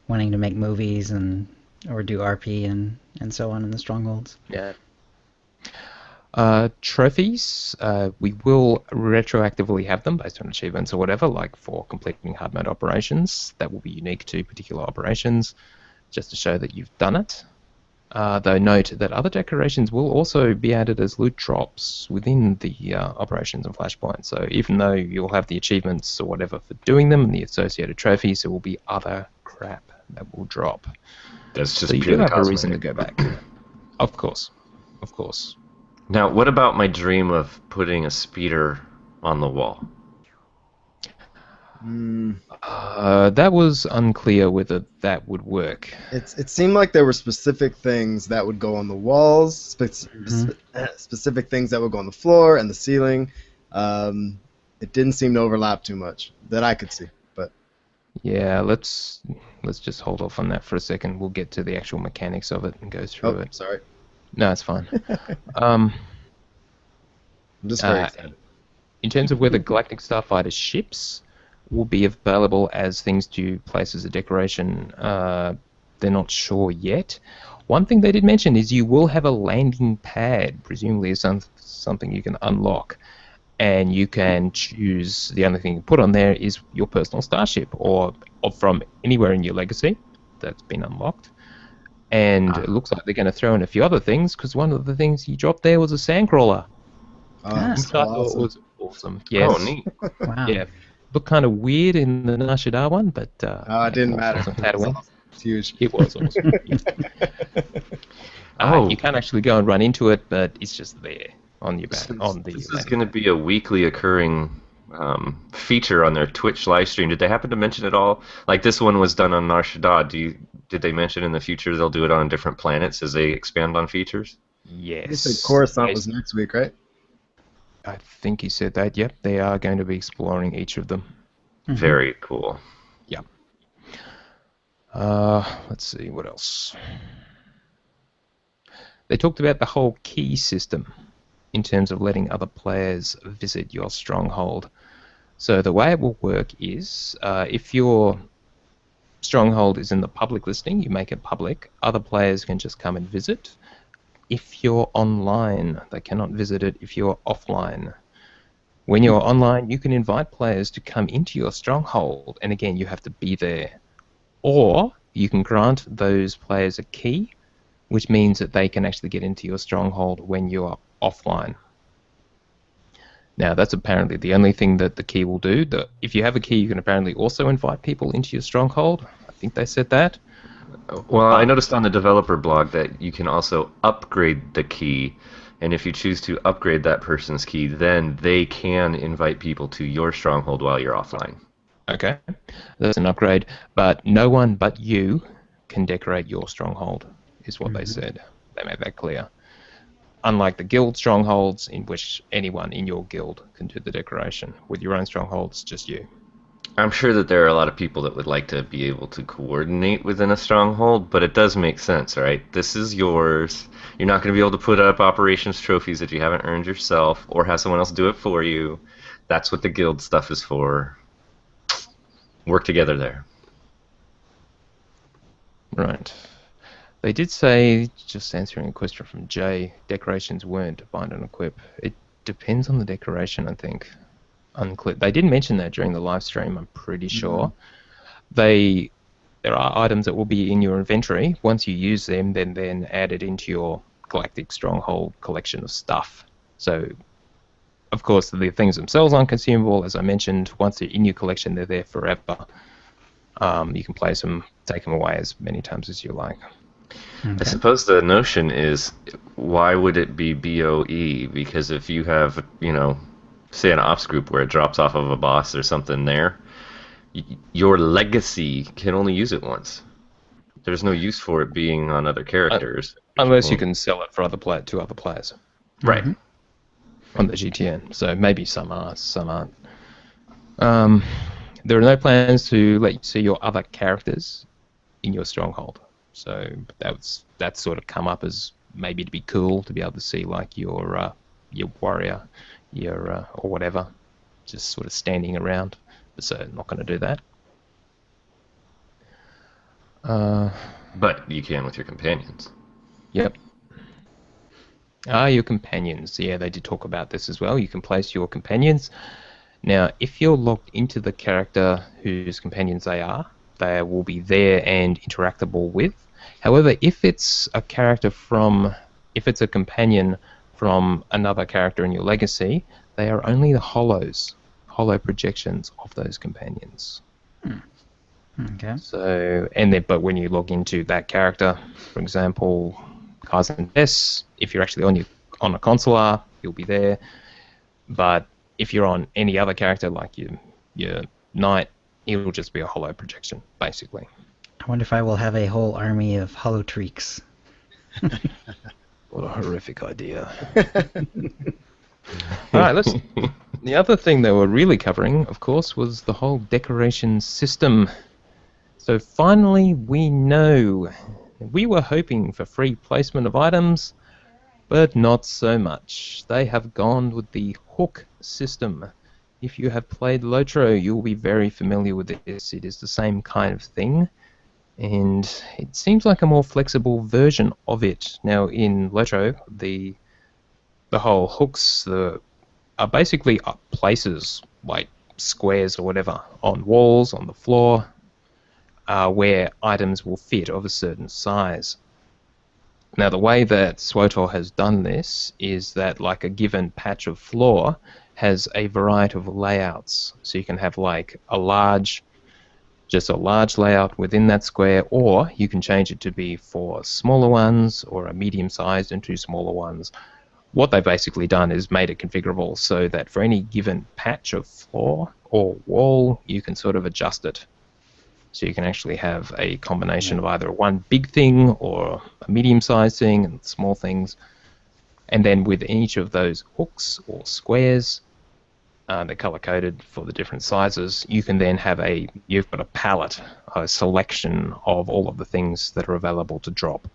wanting to make movies or do RP and so on in the strongholds. Yeah. Trophies, we will retroactively have them based on achievements or whatever, like for completing hard mode operations. That will be unique to particular operations, just to show that you've done it. Though note that other decorations will also be added as loot drops within the operations and flashpoints. So even though you'll have the achievements or whatever for doing them and the associated trophies, there will be other crap that will drop. That's just so you do have a reason to go back. Of course. Now, what about my dream of putting a speeder on the wall? That was unclear whether that would work. It seemed like there were specific things that would go on the walls, specific things that would go on the floor and the ceiling. It didn't seem to overlap too much that I could see. But yeah, let's just hold off on that for a second. We'll get to the actual mechanics of it and go through it. Sorry. No, it's fine. I'm just very excited. In terms of whether Galactic Starfighter ships will be available as things to place as a decoration, they're not sure yet. One thing they did mention is you will have a landing pad, presumably is something you can unlock, and you can choose, the only thing you put on there is your personal starship or from anywhere in your legacy that's been unlocked. And it looks like they're going to throw in a few other things, because one of the things he dropped there was a sandcrawler, Oh, which so I thought awesome. was awesome. Yes. Oh, neat. Wow. Yeah. Looked kind of weird in the Nashidar one, but Oh, it didn't matter. awesome It was Tatooine. awesome. It's huge. It was awesome. Oh. You can't actually go and run into it, but it's just there on your back. This is going to be a weekly occurring feature on their Twitch live stream. Did they happen to mention it all? Like this one was done on Nar Shaddaa. Did they mention in the future they'll do it on different planets as they expand on features? Yes. You said Coruscant was next week, right? I think he said that. Yep, they are going to be exploring each of them. Very cool. Yeah. Let's see what else. They talked about the whole key system in terms of letting other players visit your stronghold. So the way it will work is, if your stronghold is in the public listing, you make it public. Other players can just come and visit. If you're online, they cannot visit it if you're offline. When you're online, you can invite players to come into your stronghold, and again, you have to be there. Or you can grant those players a key, which means that they can actually get into your stronghold when you're offline. Now, that's apparently the only thing that the key will do. If you have a key, you can apparently also invite people into your stronghold. I think they said that. Well, I noticed on the developer blog that you can also upgrade the key, and if you choose to upgrade that person's key, then they can invite people to your stronghold while you're offline. Okay, that's an upgrade, but no one but you can decorate your stronghold, is what they said. They made that clear. Unlike the guild strongholds, in which anyone in your guild can do the decoration. With your own strongholds, just you. I'm sure that there are a lot of people that would like to be able to coordinate within a stronghold, but it does make sense, right? This is yours. You're not going to be able to put up operations trophies that you haven't earned yourself or have someone else do it for you. That's what the guild stuff is for. Work together there. Right. They did say, just answering a question from Jay, decorations weren't bind and equip. It depends on the decoration, I think. Unclear. They did mention that during the live stream, I'm pretty sure. There are items that will be in your inventory. Once you use them, then added into your Galactic Stronghold collection of stuff. So, of course, the things themselves aren't consumable. As I mentioned, once they're in your collection, they're there forever. You can place them, take them away as many times as you like. I suppose the notion is, why would it be BOE? Because if you have, say an ops group where it drops off of a boss or something there, your legacy can only use it once. There's no use for it being on other characters. Unless you can sell it for to other players. Right. On the GTN. So maybe some are, some aren't. There are no plans to let you see your other characters in your stronghold. So that's sort of come up as maybe to be cool to be able to see like your warrior, or whatever, just sort of standing around. So not going to do that. But you can with your companions. Yep. Your companions. Yeah, they did talk about this as well. You can place your companions. Now, if you're logged into the character whose companions they will be there and interactable with. However, if it's a companion from another character in your legacy, they are only the hollow projections of those companions. Okay. So, but when you log into that character, for example, Kaizen Tess, if you're actually on a consular, you'll be there. But if you're on any other character like your knight, it'll just be a hollow projection, basically. I wonder if I will have a whole army of hollow treeks. What a horrific idea. All right, the other thing they were really covering, of course, was the whole decoration system. So finally, we know. We were hoping for free placement of items, but not so much. They have gone with the hook system. If you have played Lotro, you'll be very familiar with this. It is the same kind of thing, and it seems like a more flexible version of it. Now, in Lotro, the whole hooks are basically places, like squares or whatever, on walls, on the floor, where items will fit of a certain size. Now, the way that SWOTOR has done this is that, like, a given patch of floor has a variety of layouts. So you can have, like, just a large layout within that square, or you can change it to be for smaller ones, or a medium-sized and two smaller ones. What they've basically done is made it configurable so that for any given patch of floor or wall, you can sort of adjust it. So you can actually have a combination of either one big thing or a medium-sized thing and small things. And then with each of those hooks or squares, they're color-coded for the different sizes, you can then have you've got a palette, a selection of all of the things that are available to drop.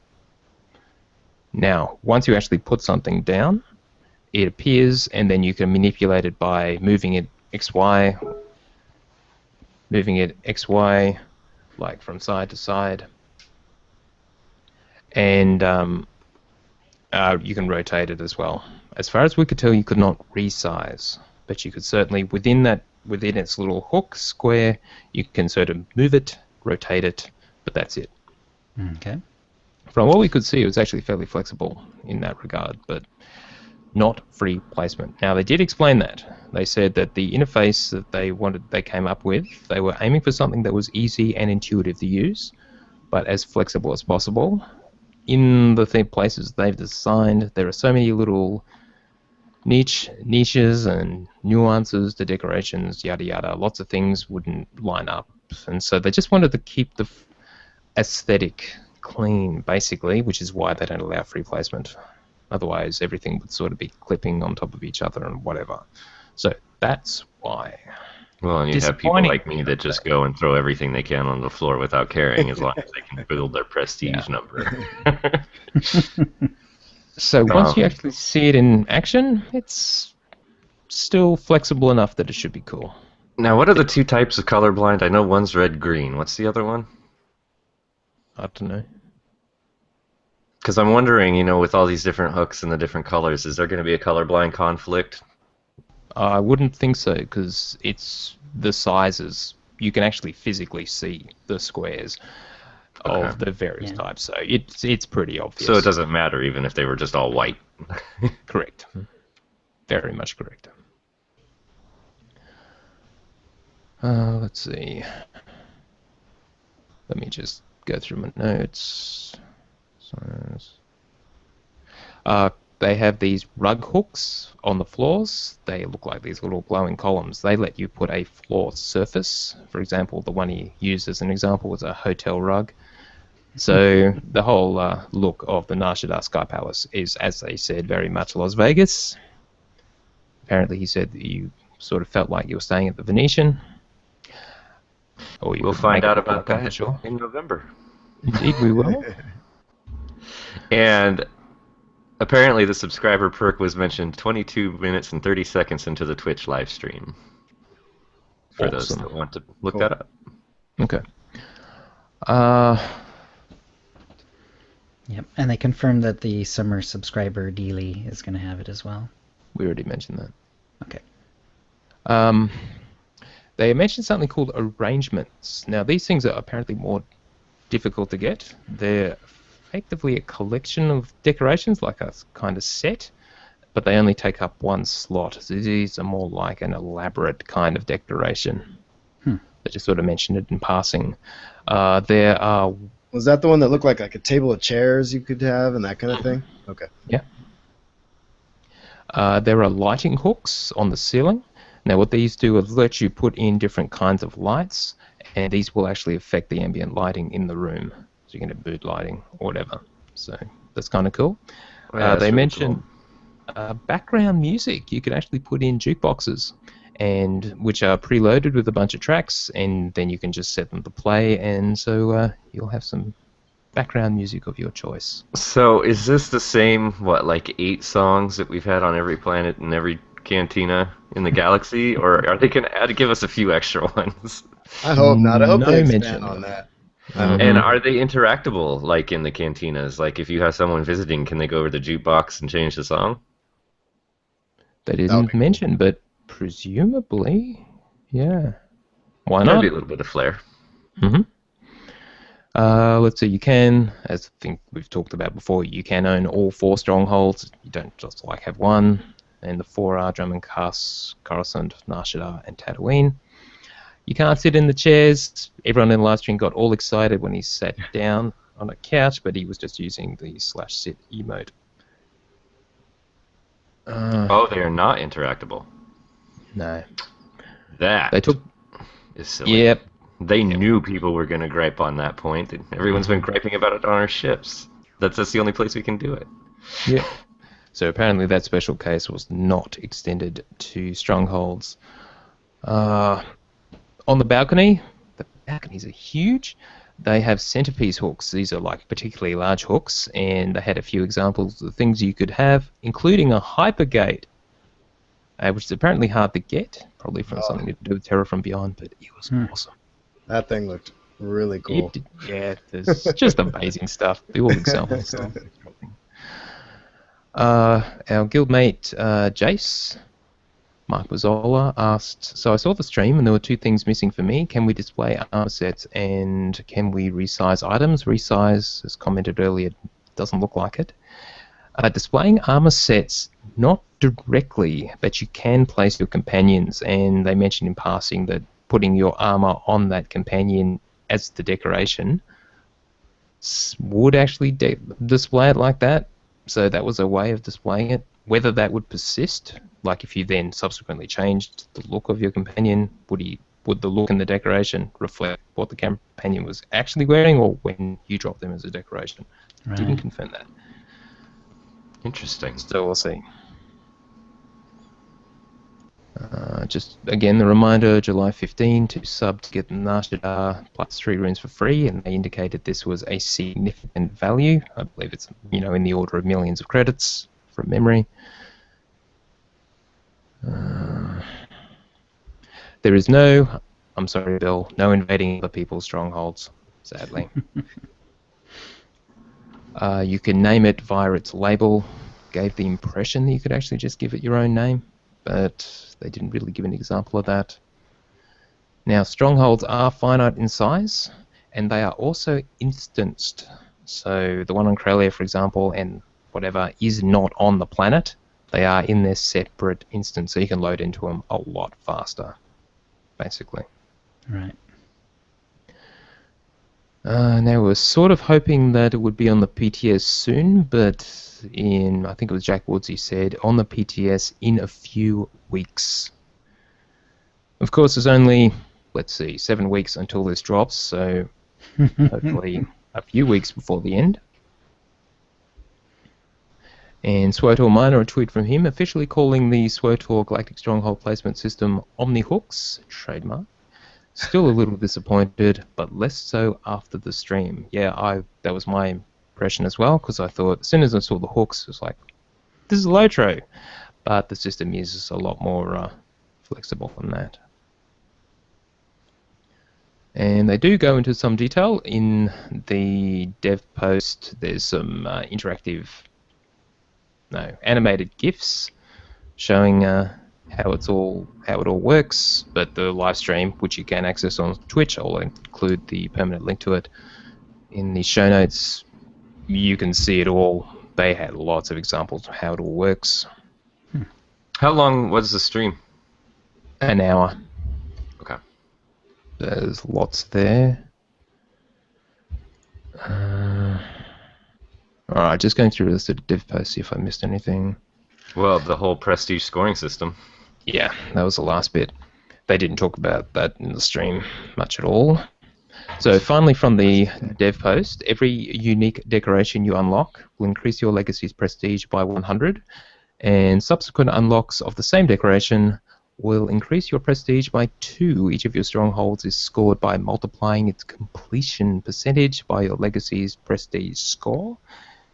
Now, once you actually put something down, it appears, and then you can manipulate it by moving it XY, like from side to side, and you can rotate it as well. As far as we could tell, you could not resize, but you could certainly, within its little hook square, you can sort of move it, rotate it, but that's it. Okay. From what we could see, it was actually fairly flexible in that regard, but not free placement. Now, they did explain that. They said that the interface that they came up with, they were aiming for something that was easy and intuitive to use, but as flexible as possible. In the places they've designed, there are so many little niches and nuances to decorations, yada yada. Lots of things wouldn't line up, and so they just wanted to keep the aesthetic clean, basically, which is why they don't allow free placement. Otherwise, everything would sort of be clipping on top of each other and whatever. So that's why. Well, and you have people like me that just go and throw everything they can on the floor without caring, as long as they can build their prestige number. So once you actually see it in action, it's still flexible enough that it should be cool. Now, what are the two types of colorblind? I know one's red-green. What's the other one? I don't know. Because I'm wondering, with all these different hooks and the different colors, is there going to be a colorblind conflict? I wouldn't think so, because it's the sizes. You can actually physically see the squares of the various types, so it's pretty obvious. So it doesn't matter even if they were just all white. Correct. Very much correct. Let's see. Let me just go through my notes. They have these rug hooks on the floors. They look like these little glowing columns. They let you put a floor surface. For example, the one he used as an example was a hotel rug. So the whole look of the Nar Shaddaa Sky Palace is, as they said, very much Las Vegas. Apparently he said that you sort of felt like you were staying at the Venetian. We'll find out about that in November. Indeed we will. And apparently the subscriber perk was mentioned 22 minutes and 30 seconds into the Twitch live stream. For those that want to look that up. Okay. Yep, and they confirmed that the summer subscriber dealie is going to have it as well. We already mentioned that. Okay. They mentioned something called arrangements. Now, these things are apparently more difficult to get. They're effectively a collection of decorations, like a kind of set, but they only take up one slot. So these are more like an elaborate kind of decoration. They just sort of mentioned it in passing. There are... Was that the one that looked like a table of chairs you could have and that kind of thing? Okay. Yeah. There are lighting hooks on the ceiling. Now, what these do is let you put in different kinds of lights, and these will actually affect the ambient lighting in the room. So you can have mood lighting or whatever. So that's kind of cool. They mentioned background music. You can actually put in jukeboxes, and which are preloaded with a bunch of tracks, and then you can just set them to play, and so you'll have some background music of your choice. So is this the same, like 8 songs that we've had on every planet and every cantina in the galaxy, or are they going to give us a few extra ones? I hope not. I hope No they mention expand on that. And are they interactable, like in the cantinas? Like if you have someone visiting, can they go over the jukebox and change the song? They didn't mention, but presumably, yeah. Why not? Maybe a little bit of flair. Let's see, you can, as I think we've talked about before, you can own all 4 strongholds. You don't just have one. And the 4 are Drummond, Coruscant, Nar Shaddaa, and Tatooine. You can't sit in the chairs. Everyone in the live stream got all excited when he sat down on a couch, but he was just using the /sit emote. Oh, they are not interactable. No. That They took... is silly. Yep. They knew people were going to gripe on that point. And everyone's been griping about it on our ships. That's the only place we can do it. Yeah. So apparently that special case was not extended to strongholds. On the balconies are huge. They have centerpiece hooks. These are particularly large hooks, and they had a few examples of things you could have, including a hypergate, which is apparently hard to get, probably from something to do with Terror from Beyond, but it was awesome. That thing looked really cool. There's just amazing stuff. All the examples stuff. Our guildmate Jace, Mark Bazzola, asked, so I saw the stream and there were 2 things missing for me. Can we display armor sets and can we resize items? Resize, as commented earlier, doesn't look like it. Displaying armor sets, not directly, but you can place your companions, and they mentioned in passing that putting your armor on that companion as the decoration would actually display it like that. So that was a way of displaying it. Whether that would persist, like if you then subsequently changed the look of your companion, would the look and the decoration reflect what the companion was actually wearing, or when you drop them as a decoration? Right. Didn't confirm that. Interesting. So we'll see. Just again, the reminder: July 15 to sub to get the Nar Shaddaa plus 3 runes for free, and they indicated this was a significant value. I believe it's in the order of millions of credits from memory. There is I'm sorry, Bill, no invading other people's strongholds, sadly. You can name it via its label. Gave the impression that you could actually just give it your own name, but they didn't really give an example of that. Now, strongholds are finite in size, and they are also instanced. So the one on Corellia, for example, and whatever, is not on the planet. They are in their separate instance, so you can load into them a lot faster, basically. Right. Now we're sort of hoping that it would be on the PTS soon, but I think it was Jack Woods, he said, on the PTS in a few weeks. Of course, there's only, 7 weeks until this drops, so hopefully a few weeks before the end. And Swotor Minor, a tweet from him, officially calling the Swotor Galactic Stronghold placement system Omnihooks, trademark. Still a little disappointed, but less so after the stream. Yeah, that was my impression as well, because I thought, as soon as I saw the hooks, it was like, this is Lotro. But the system is a lot more flexible than that. And they do go into some detail. In the dev post, there's some animated GIFs showing how it all works, but the live stream, which you can access on Twitch, I'll include the permanent link to it in the show notes. You can see it all. They had lots of examples of how it all works. How long was the stream? An hour. Okay. There's lots there. Alright, just going through the dev post, see if I missed anything. Well, the whole prestige scoring system. Yeah, that was the last bit. They didn't talk about that in the stream much at all. So finally, from the dev post, every unique decoration you unlock will increase your legacy's prestige by 100, and subsequent unlocks of the same decoration will increase your prestige by 2. Each of your strongholds is scored by multiplying its completion percentage by your legacy's prestige score.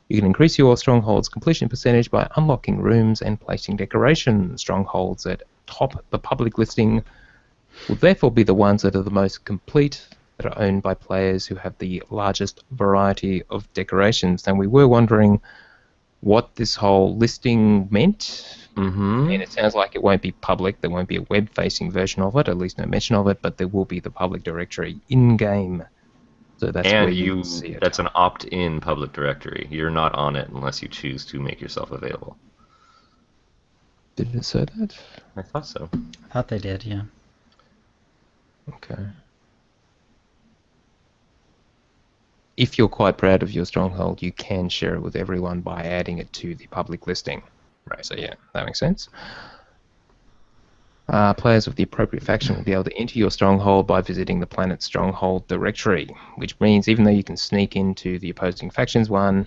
You can increase your stronghold's completion percentage by unlocking rooms and placing decoration. Strongholds at top the public listing will therefore be the ones that are the most complete, that are owned by players who have the largest variety of decorations. And we were wondering what this whole listing meant. And it sounds like it won't be public. There won't be a web-facing version of it, at least no mention of it, but there will be the public directory in-game. So that's And where you see it. that's an opt-in public directory. You're not on it unless you choose to make yourself available. Did it say that? I thought so. I thought they did, yeah. Okay. If you're quite proud of your stronghold, you can share it with everyone by adding it to the public listing. Right. So yeah, that makes sense. Players of the appropriate faction will be able to enter your stronghold by visiting the planet's stronghold directory, which means even though you can sneak into the opposing faction's one,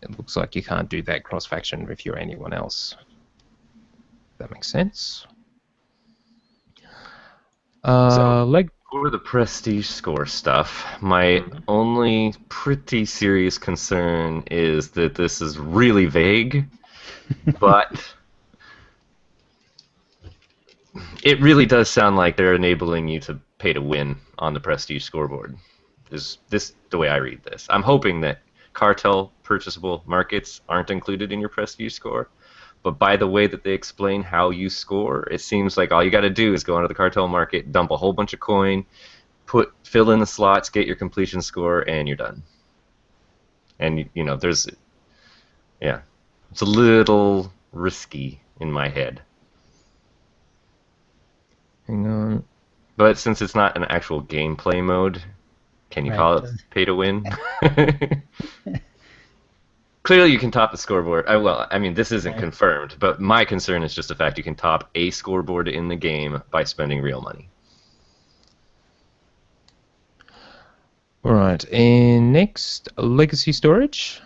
it looks like you can't do that cross-faction if you're anyone else. That makes sense. For the prestige score stuff, my only pretty serious concern is that this is really vague, but it really does sound like they're enabling you to pay to win on the prestige scoreboard. Is this the way I read this? I'm hoping that cartel purchasable markets aren't included in your prestige score, but by the way that they explain how you score, it seems like all you got to do is go onto the cartel market, dump a whole bunch of coin, fill in the slots, get your completion score, and you're done. And it's a little risky in my head. Hang on. But since it's not an actual gameplay mode, can you call it pay to win? Clearly, you can top the scoreboard. This isn't confirmed, but my concern is just the fact you can top a scoreboard in the game by spending real money. All right, and next, legacy storage.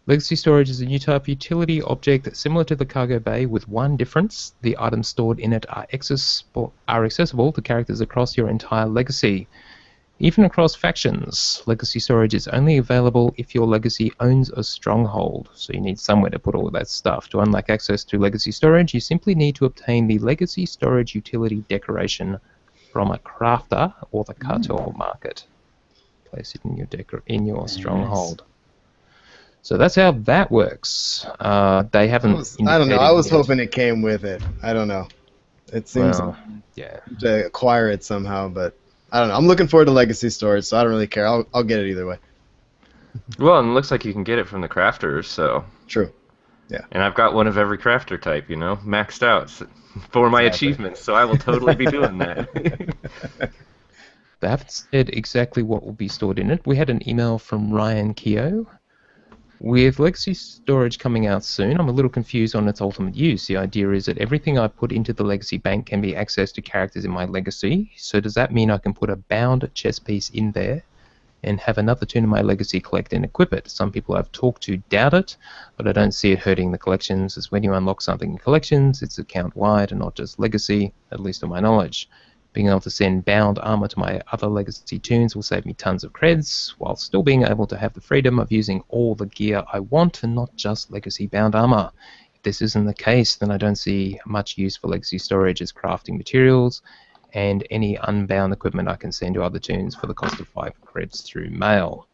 Legacy storage is a new type of utility object similar to the cargo bay with one difference. The items stored in it are accessible to characters across your entire legacy. Even across factions, legacy storage is only available if your legacy owns a stronghold, so you need somewhere to put all of that stuff. To unlock access to legacy storage, you simply need to obtain the legacy storage utility decoration from a crafter or the cartel market. Place it in your stronghold. So that's how that works. They haven't. I don't know. I was hoping it came with it. I don't know. It seems to acquire it somehow, but I don't know. I'm looking forward to legacy storage, so I don't really care. I'll get it either way. Well, and it looks like you can get it from the crafters, so. True. Yeah. And I've got one of every crafter type, maxed out for my achievements, so I will totally be doing that. They haven't said exactly what will be stored in it. We had an email from Ryan Keogh. With legacy storage coming out soon, I'm a little confused on its ultimate use. The idea is that everything I put into the legacy bank can be accessed to characters in my legacy. So does that mean I can put a bound chess piece in there and have another tune in my legacy collect and equip it? Some people I've talked to doubt it, but I don't see it hurting the collections, as when you unlock something in collections, it's account-wide and not just legacy, at least to my knowledge. Being able to send bound armor to my other legacy tunes will save me tons of creds, while still being able to have the freedom of using all the gear I want and not just legacy bound armor. If this isn't the case, then I don't see much use for legacy storage as crafting materials and any unbound equipment I can send to other tunes for the cost of 5 creds through mail.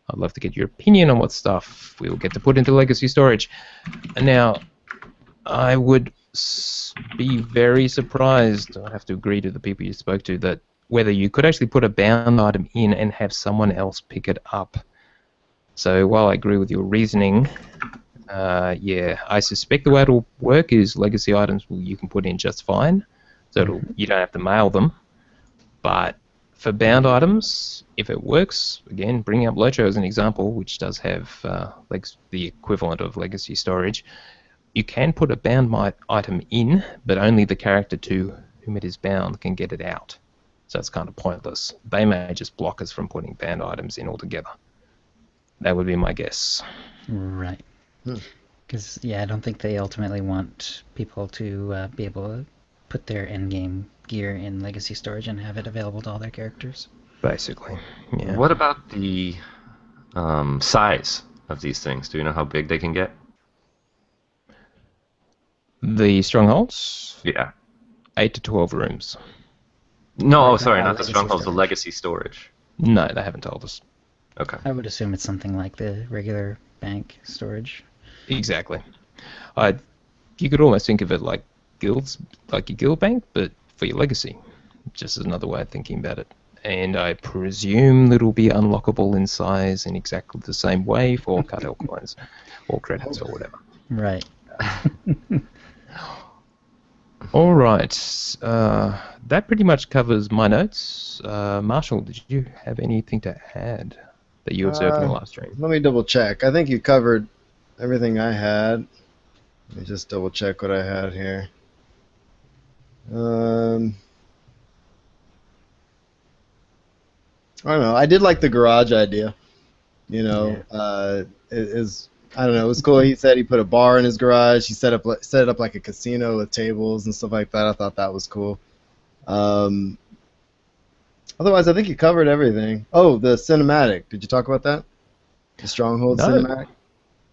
I'd love to get your opinion on what stuff we'll get to put into legacy storage. And now, I would be very surprised, I have to agree to the people you spoke to, that whether you could actually put a bound item in and have someone else pick it up. So while I agree with your reasoning, I suspect the way it'll work is legacy items you can put in just fine, so you don't have to mail them. But for bound items, if it works, again, bringing up Locho as an example, which does have the equivalent of legacy storage, you can put a bound item in, but only the character to whom it is bound can get it out. So it's kind of pointless. They may just block us from putting bound items in altogether. That would be my guess. Right. Because, I don't think they ultimately want people to be able to put their endgame gear in legacy storage and have it available to all their characters. Basically, yeah. What about the size of these things? Do you know how big they can get? The strongholds? Yeah. 8 to 12 rooms. No, sorry, not the strongholds, the legacy storage. No, they haven't told us. Okay. I would assume it's something like the regular bank storage. Exactly. You could almost think of it like guilds, like your guild bank, but for your legacy. Just as another way of thinking about it. and I presume it'll be unlockable in size in exactly the same way for cartel coins or credits or whatever. Right. All right, that pretty much covers my notes. Marshall, did you have anything to add that you observed in the live stream? Let me double check. I think you covered everything I had. Let me just double check what I had here. I don't know. I did like the garage idea. You know, I don't know. It was cool. He said he put a bar in his garage. He set it up like a casino with tables and stuff like that. I thought that was cool. Otherwise, I think you covered everything. Oh, the cinematic. Did you talk about that? The Stronghold cinematic?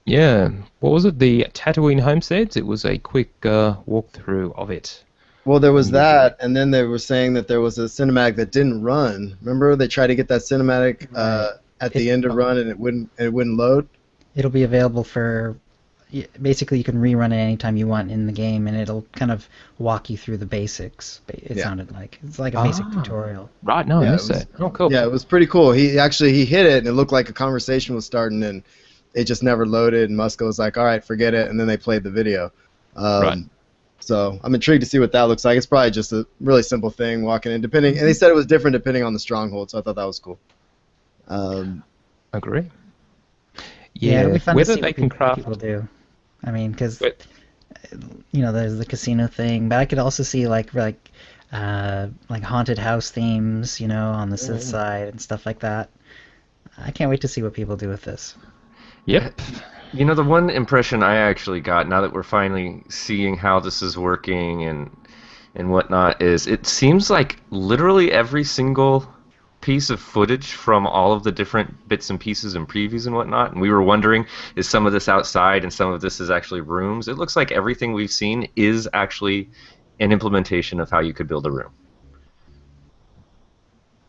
Yeah. What was it? The Tatooine Homesteads? It was a quick walkthrough of it. Well, there was that, and then they were saying that there was a cinematic that didn't run. Remember, they tried to get that cinematic at the end to run, and it wouldn't load. It'll be available for. Basically, you can rerun it anytime you want in the game, and it'll kind of walk you through the basics. It sounded like it's like a basic tutorial. Right. No, I missed that. Oh, cool. Yeah, it was pretty cool. He hit it, and it looked like a conversation was starting, and it just never loaded. And Muska was like, "All right, forget it," and then they played the video. Right. So I'm intrigued to see what that looks like. It's probably just a really simple thing walking in, and they said it was different depending on the stronghold. So I thought that was cool. Agree. Yeah, it'll be fun whether to see they what can craft. people do. I mean, because there's the casino thing, but I could also see like haunted house themes, on the Sith side and stuff like that. I can't wait to see what people do with this. Yep. The one impression I actually got now that we're finally seeing how this is working and whatnot is it seems like literally every single piece of footage from all of the different bits and pieces and previews and whatnot, and we were wondering, is some of this outside and some of this is actually rooms? It looks like everything we've seen is actually an implementation of how you could build a room.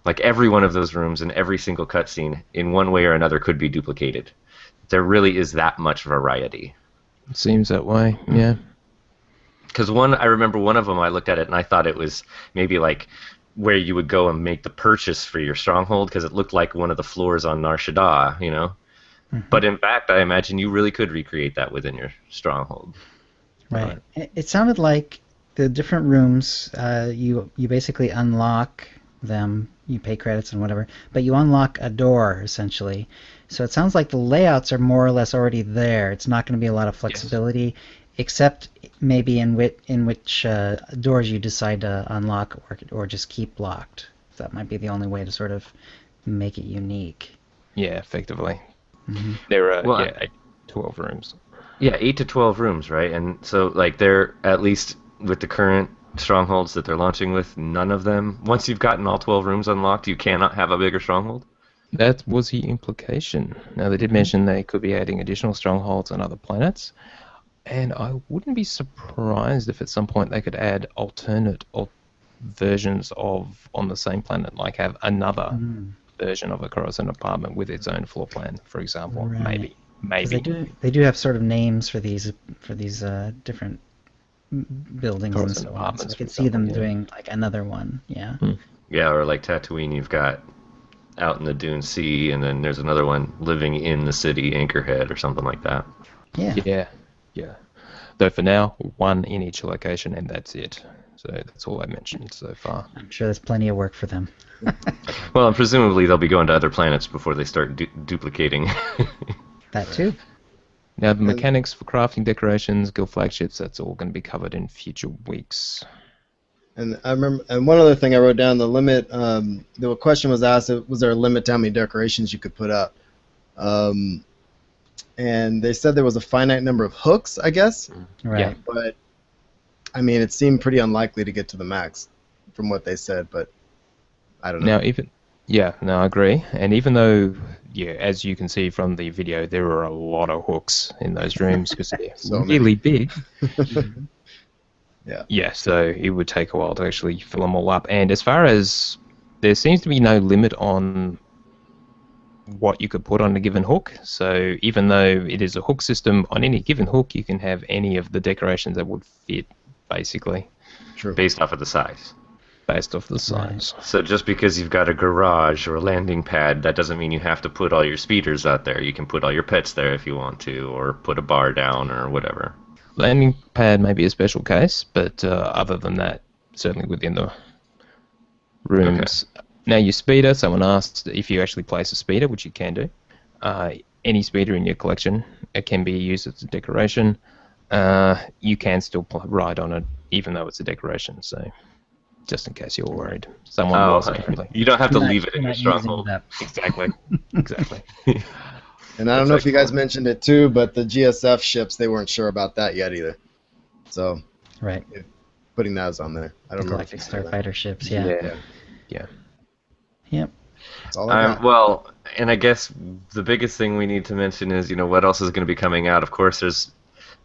Like every one of those rooms and every single cutscene in one way or another could be duplicated. There really is that much variety. It seems that way, yeah. Because I remember one of them, I looked at it and I thought it was maybe like where you would go and make the purchase for your stronghold, because it looked like one of the floors on Nar Shaddaa, Mm-hmm. But in fact, I imagine you really could recreate that within your stronghold. Right. It sounded like the different rooms, you basically unlock them, you pay credits and whatever, but you unlock a door, essentially. So it sounds like the layouts are more or less already there. It's not going to be a lot of flexibility, except maybe in which doors you decide to unlock or just keep locked. That might be the only way to sort of make it unique. Yeah, effectively. Mm-hmm. There are 12 rooms. Yeah, 8 to 12 rooms, right? And so they're, at least with the current strongholds that they're launching with, none of them, once you've gotten all 12 rooms unlocked, you cannot have a bigger stronghold? That was the implication. Now, they did mention they could be adding additional strongholds on other planets, and I wouldn't be surprised if at some point they could add alternate versions of on the same planet, like have another version of a Coruscant apartment with its own floor plan, for example. Right. Maybe. They do have sort of names for these different buildings and so on. So I could see them doing like another one. Yeah. Yeah, or like Tatooine, you've got out in the Dune Sea, and then there's another one living in the city, Anchorhead, or something like that. Yeah. Though for now, one in each location, and that's it. So that's all I mentioned so far. I'm sure there's plenty of work for them. Well, and presumably they'll be going to other planets before they start duplicating. That too. Now, the mechanics for crafting decorations, guild flagships, that's all going to be covered in future weeks. And I remember, and one other thing I wrote down, the limit, the question was asked, was there a limit to how many decorations you could put up? And they said there was a finite number of hooks, I guess. Right. Yeah. But, I mean, it seemed pretty unlikely to get to the max from what they said, but I don't know. Now, I agree. And even though, as you can see from the video, there are a lot of hooks in those rooms because they're really big. Yeah, so it would take a while to actually fill them all up. And as far as there seems to be no limit on what you could put on a given hook. So even though it is a hook system, on any given hook you can have any of the decorations that would fit, basically. True. Based off of the size. based off the size. So just because you've got a garage or a landing pad, that doesn't mean you have to put all your speeders out there. You can put all your pets there if you want to, or put a bar down or whatever. Landing pad may be a special case, but other than that, certainly within the rooms. Okay. Now, your speeder, someone asked if you actually place a speeder, which you can do. Any speeder in your collection, it can be used as a decoration. You can still ride on it, even though it's a decoration. So, just in case you're worried, someone was apparently. You don't have to leave it in your stronghold. Exactly. Exactly. And I don't know if you guys mentioned it too, but the GSF ships, they weren't sure about that yet either. So, right, putting those on there. I don't know. Galactic Starfighter ships, yeah. Yep. That's all I got. Well, and I guess the biggest thing we need to mention is, what else is going to be coming out. Of course, there's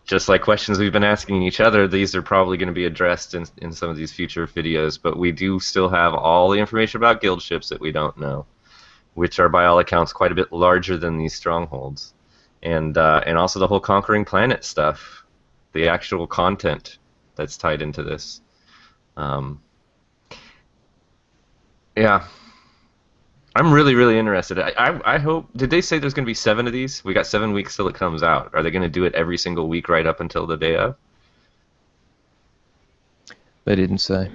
just like questions we've been asking each other. These are probably going to be addressed in some of these future videos, but we do still have all the information about guild ships that we don't know, which are by all accounts quite a bit larger than these strongholds, and also the whole conquering planet stuff, the actual content that's tied into this. Yeah, I'm really, really interested. I hope. Did they say there's going to be 7 of these? We got 7 weeks till it comes out. Are they going to do it every single week right up until the day of? They didn't say.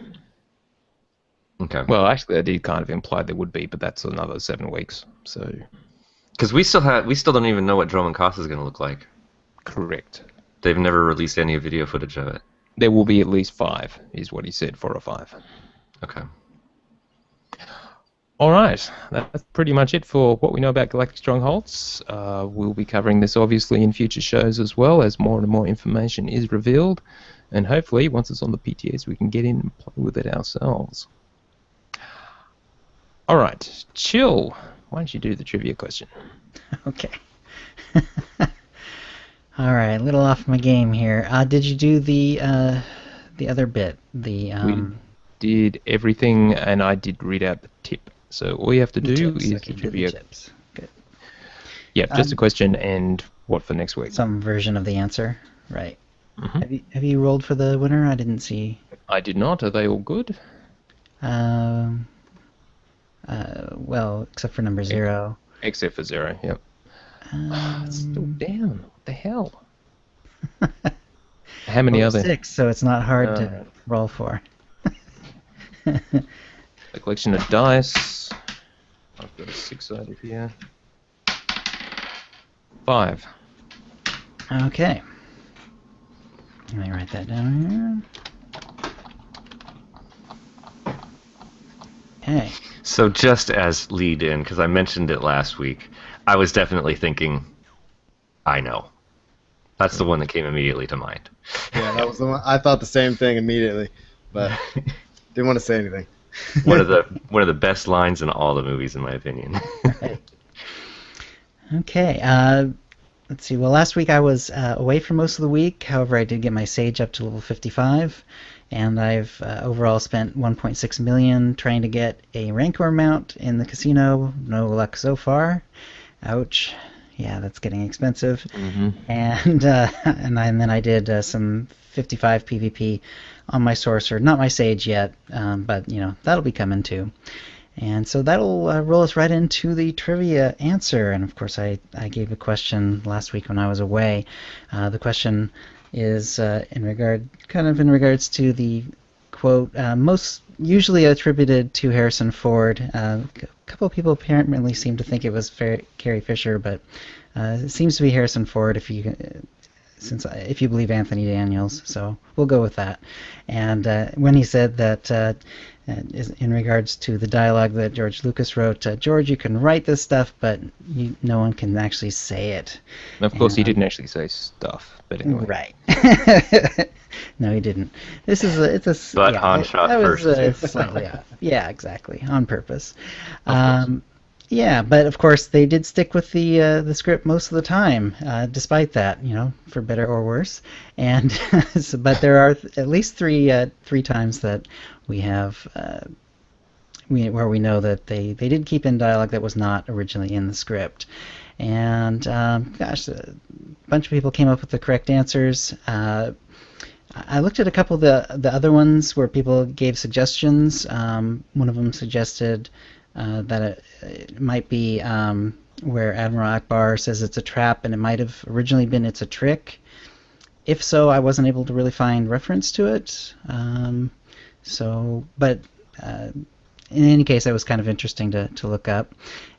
Okay. Well, actually, they did kind of imply there would be, but that's another 7 weeks. So. Because we still don't even know what Dromund Kaas is going to look like. Correct. They've never released any video footage of it. There will be at least 5, is what he said, 4 or 5. Okay. All right, that's pretty much it for what we know about Galactic Strongholds. We'll be covering this obviously in future shows as well as more and more information is revealed, and hopefully once it's on the PTS we can get in and play with it ourselves. All right, Chill, why don't you do the trivia question? Okay. All right, a little off my game here. Did you do the other bit? We did everything, and I did read out the tip. So all you have to do is the trivia. Tips. Good. Yeah, just a question and what for next week. Some version of the answer, right? Mm-hmm. Have you rolled for the winner? I didn't see. I did not. Are they all good? Well, except for number 0. Except for 0. Yep. It's still down. What the hell? How many are there? 6, so it's not hard to roll for. A collection of dice. I've got a 6-sided here. 5. Okay. Let me write that down here. Okay. So just as lead in, because I mentioned it last week, I was definitely thinking, I know. That's the one that came immediately to mind. Yeah, that was the one. I thought the same thing immediately, but didn't want to say anything. One of the best lines in all the movies, in my opinion. Right. Okay. Let's see. Well, last week I was away for most of the week. However, I did get my Sage up to level 55, and I've overall spent 1.6 million trying to get a Rancor mount in the casino. No luck so far. Ouch. Yeah, that's getting expensive. Mm-hmm. And then I did some 55 PvP on my Sorcerer. Not my Sage yet, but that'll be coming too. And so that'll roll us right into the trivia answer. And of course, I gave a question last week when I was away. The question is in regards to the quote most usually attributed to Harrison Ford. A couple of people apparently seem to think it was Carrie Fisher, but it seems to be Harrison Ford if you believe Anthony Daniels. So we'll go with that. And when he said that in regards to the dialogue that George Lucas wrote, George, you can write this stuff, but no one can actually say it. And of course, he didn't actually say stuff, but anyway. Right. No, he didn't. It's a. But Han shot first. Slightly off. Yeah, exactly, on purpose. Yeah, but of course they did stick with the script most of the time, despite that, for better or worse. And but there are at least three times that we have where we know that they did keep in dialogue that was not originally in the script. And gosh, a bunch of people came up with the correct answers. I looked at a couple of the other ones where people gave suggestions. One of them suggested that it might be where Admiral Akbar says it's a trap, and it might have originally been it's a trick. If so, I wasn't able to really find reference to it. But in any case, it was kind of interesting to look up.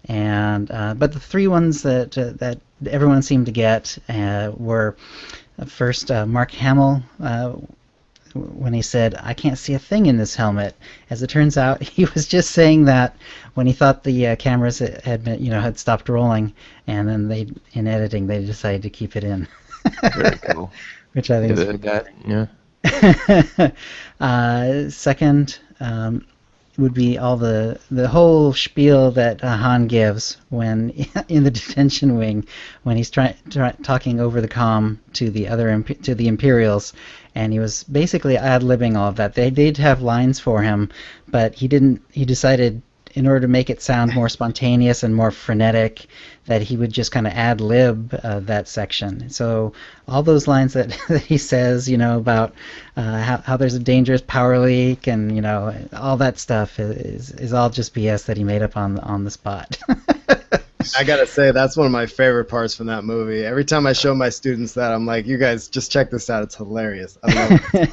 And but the three ones that everyone seemed to get were first Mark Hamill. When he said, "I can't see a thing in this helmet," as it turns out, he was just saying that when he thought the cameras had stopped rolling, and then in editing they decided to keep it in. Very cool. Which I think Never is heard that. Yeah. Second would be all the whole spiel that Han gives when in the detention wing when he's talking over the comm to the Imperials, and he was basically ad-libbing all of that. They did have lines for him, but he didn't. He decided, in order to make it sound more spontaneous and more frenetic, that he would just kind of ad-lib that section. So all those lines that he says, about how there's a dangerous power leak and, all that stuff is all just BS that he made up on the spot. I gotta say, that's one of my favorite parts from that movie. Every time I show my students that, I'm like, you guys, just check this out. It's hilarious. I love it.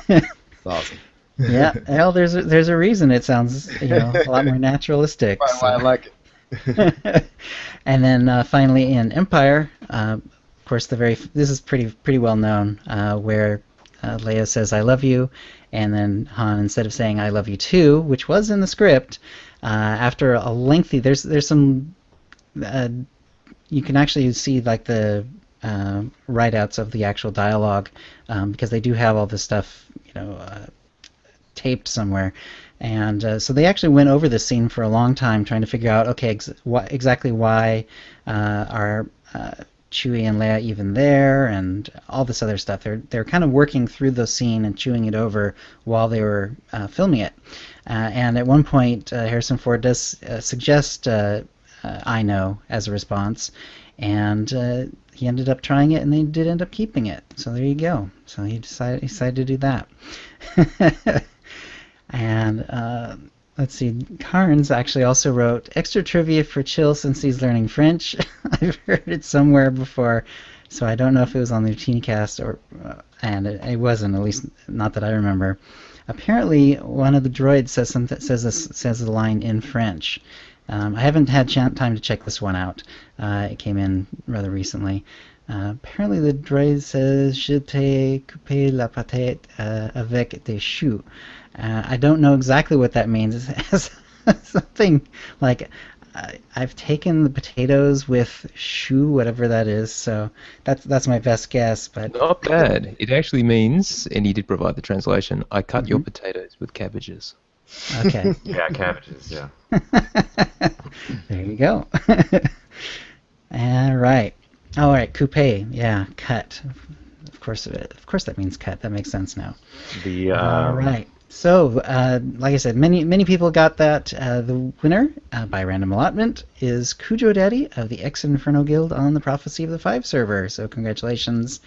It's awesome. Yeah, well, there's a reason it sounds a lot more naturalistic. That's why I like it. And then finally in Empire, of course, this is pretty well known, where Leia says "I love you," and then Han, instead of saying "I love you too," which was in the script, after a lengthy there's some you can actually see like the write-outs of the actual dialogue, because they do have all this stuff taped somewhere, and so they actually went over this scene for a long time trying to figure out exactly why are Chewie and Leia even there, and all this other stuff. They're kind of working through the scene and chewing it over while they were filming it, and at one point Harrison Ford does suggest "I know" as a response, and he ended up trying it, and they did end up keeping it. So there you go. So he decided to do that. And let's see, Carnes actually also wrote extra trivia for Chill since he's learning French. I've heard it somewhere before, so I don't know if it was on the OotiniCast and it wasn't, at least not that I remember. Apparently, one of the droids says the line in French. I haven't had time to check this one out. It came in rather recently. Apparently, the droid says "Je t'ai coupé la patate avec des choux." I don't know exactly what that means. It has something like I've taken the potatoes with choux, whatever that is. So that's my best guess. But Not bad. It actually means, and he did provide the translation, "I cut your potatoes with cabbages." Okay. Yeah, cabbages. Yeah. There you go. All right. All right. Coupe. Yeah. Cut. Of course that means cut. That makes sense now. All right. So, like I said, many people got that. The winner, by random allotment, is Cujo Daddy of the X Inferno Guild on the Prophecy of the Five server. So, congratulations,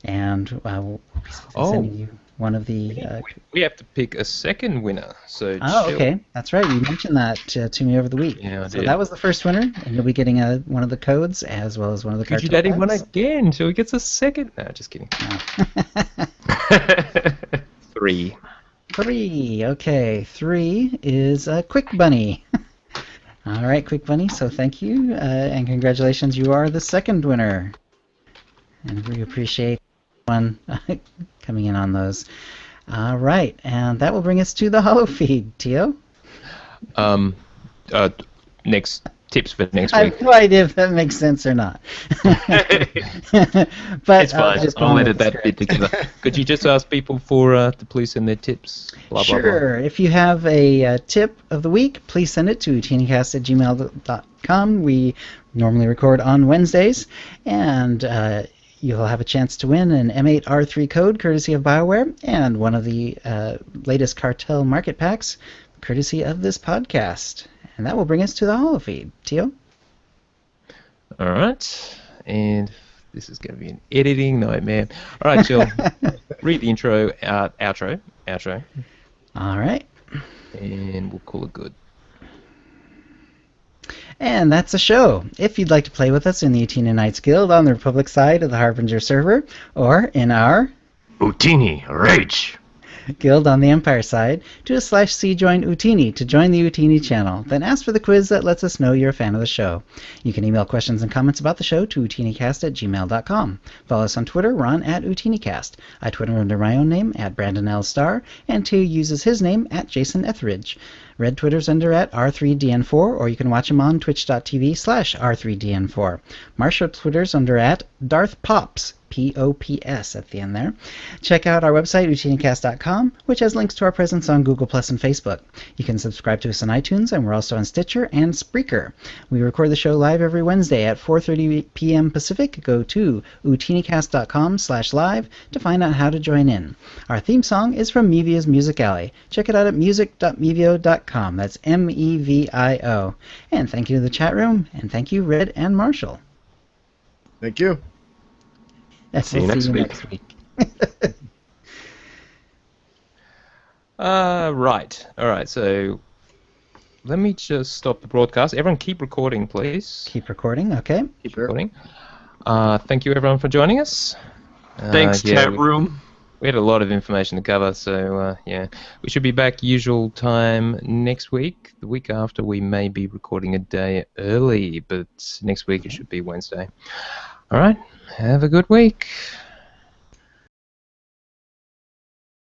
and we'll be sending you one of the. We have to pick a second winner. So. Okay, that's right. You mentioned that to me over the week. Yeah, I so did. that was the first winner, and you'll be getting one of the codes as well as one of the Cujo cartel Daddy won packs. again, so he gets a second. No, just kidding. 3. 3. Okay, 3 is Quick Bunny. All right, Quick Bunny. So thank you and congratulations. You are the second winner, and we appreciate one coming in on those. All right, and that will bring us to the Holo feed, Tio. Next tips for next I week. have no idea if that makes sense or not. But It's fine. I'll edit that bit together. Could you just ask people to please send their tips? Blah, blah, Sure. If you have a tip of the week, please send it to OotiniCast@gmail.com. We normally record on Wednesdays, and you'll have a chance to win an M8R3 code courtesy of BioWare and one of the latest cartel market packs courtesy of this podcast. And that will bring us to the Holo feed. Tio? All right. And this is going to be an editing nightmare. All right, Jill. read the intro, outro, All right. and we'll call it good. And that's the show. If you'd like to play with us in the Utina Knights Guild on the Republic side of the Harbinger server, or in our Utini, rage! Guild on the Empire side, do a /c join Utini to join the Utini channel. Then ask for the quiz that lets us know you're a fan of the show. You can email questions and comments about the show to utinicast@gmail.com. Follow us on Twitter. We're on @utinicast. I Twitter under my own name, @BrandonL Star, and Two uses his name, @Jason Etheridge. Red Twitter's under @R3DN4, or you can watch him on twitch.tv/R3DN4. Marshall Twitter's under @DarthPops. POPS at the end there. Check out our website, OotiniCast.com, which has links to our presence on Google Plus and Facebook. You can subscribe to us on iTunes, and we're also on Stitcher and Spreaker. We record the show live every Wednesday at 4:30 p.m. Pacific. Go to OotiniCast.com/live to find out how to join in. Our theme song is from Mevia's Music Alley. Check it out at music.mevio.com. That's MEVIO. And thank you to the chat room, and thank you, Red and Marshall. Thank you. See you next week. Right. All right. So let me just stop the broadcast. Everyone keep recording, please. Keep recording, okay? Keep Sure. recording. Thank you, everyone, for joining us. Thanks, yeah, chat room. We had a lot of information to cover, so yeah. We should be back usual time next week. The week after, we may be recording a day early, but next week it should be Wednesday. All right. Have a good week.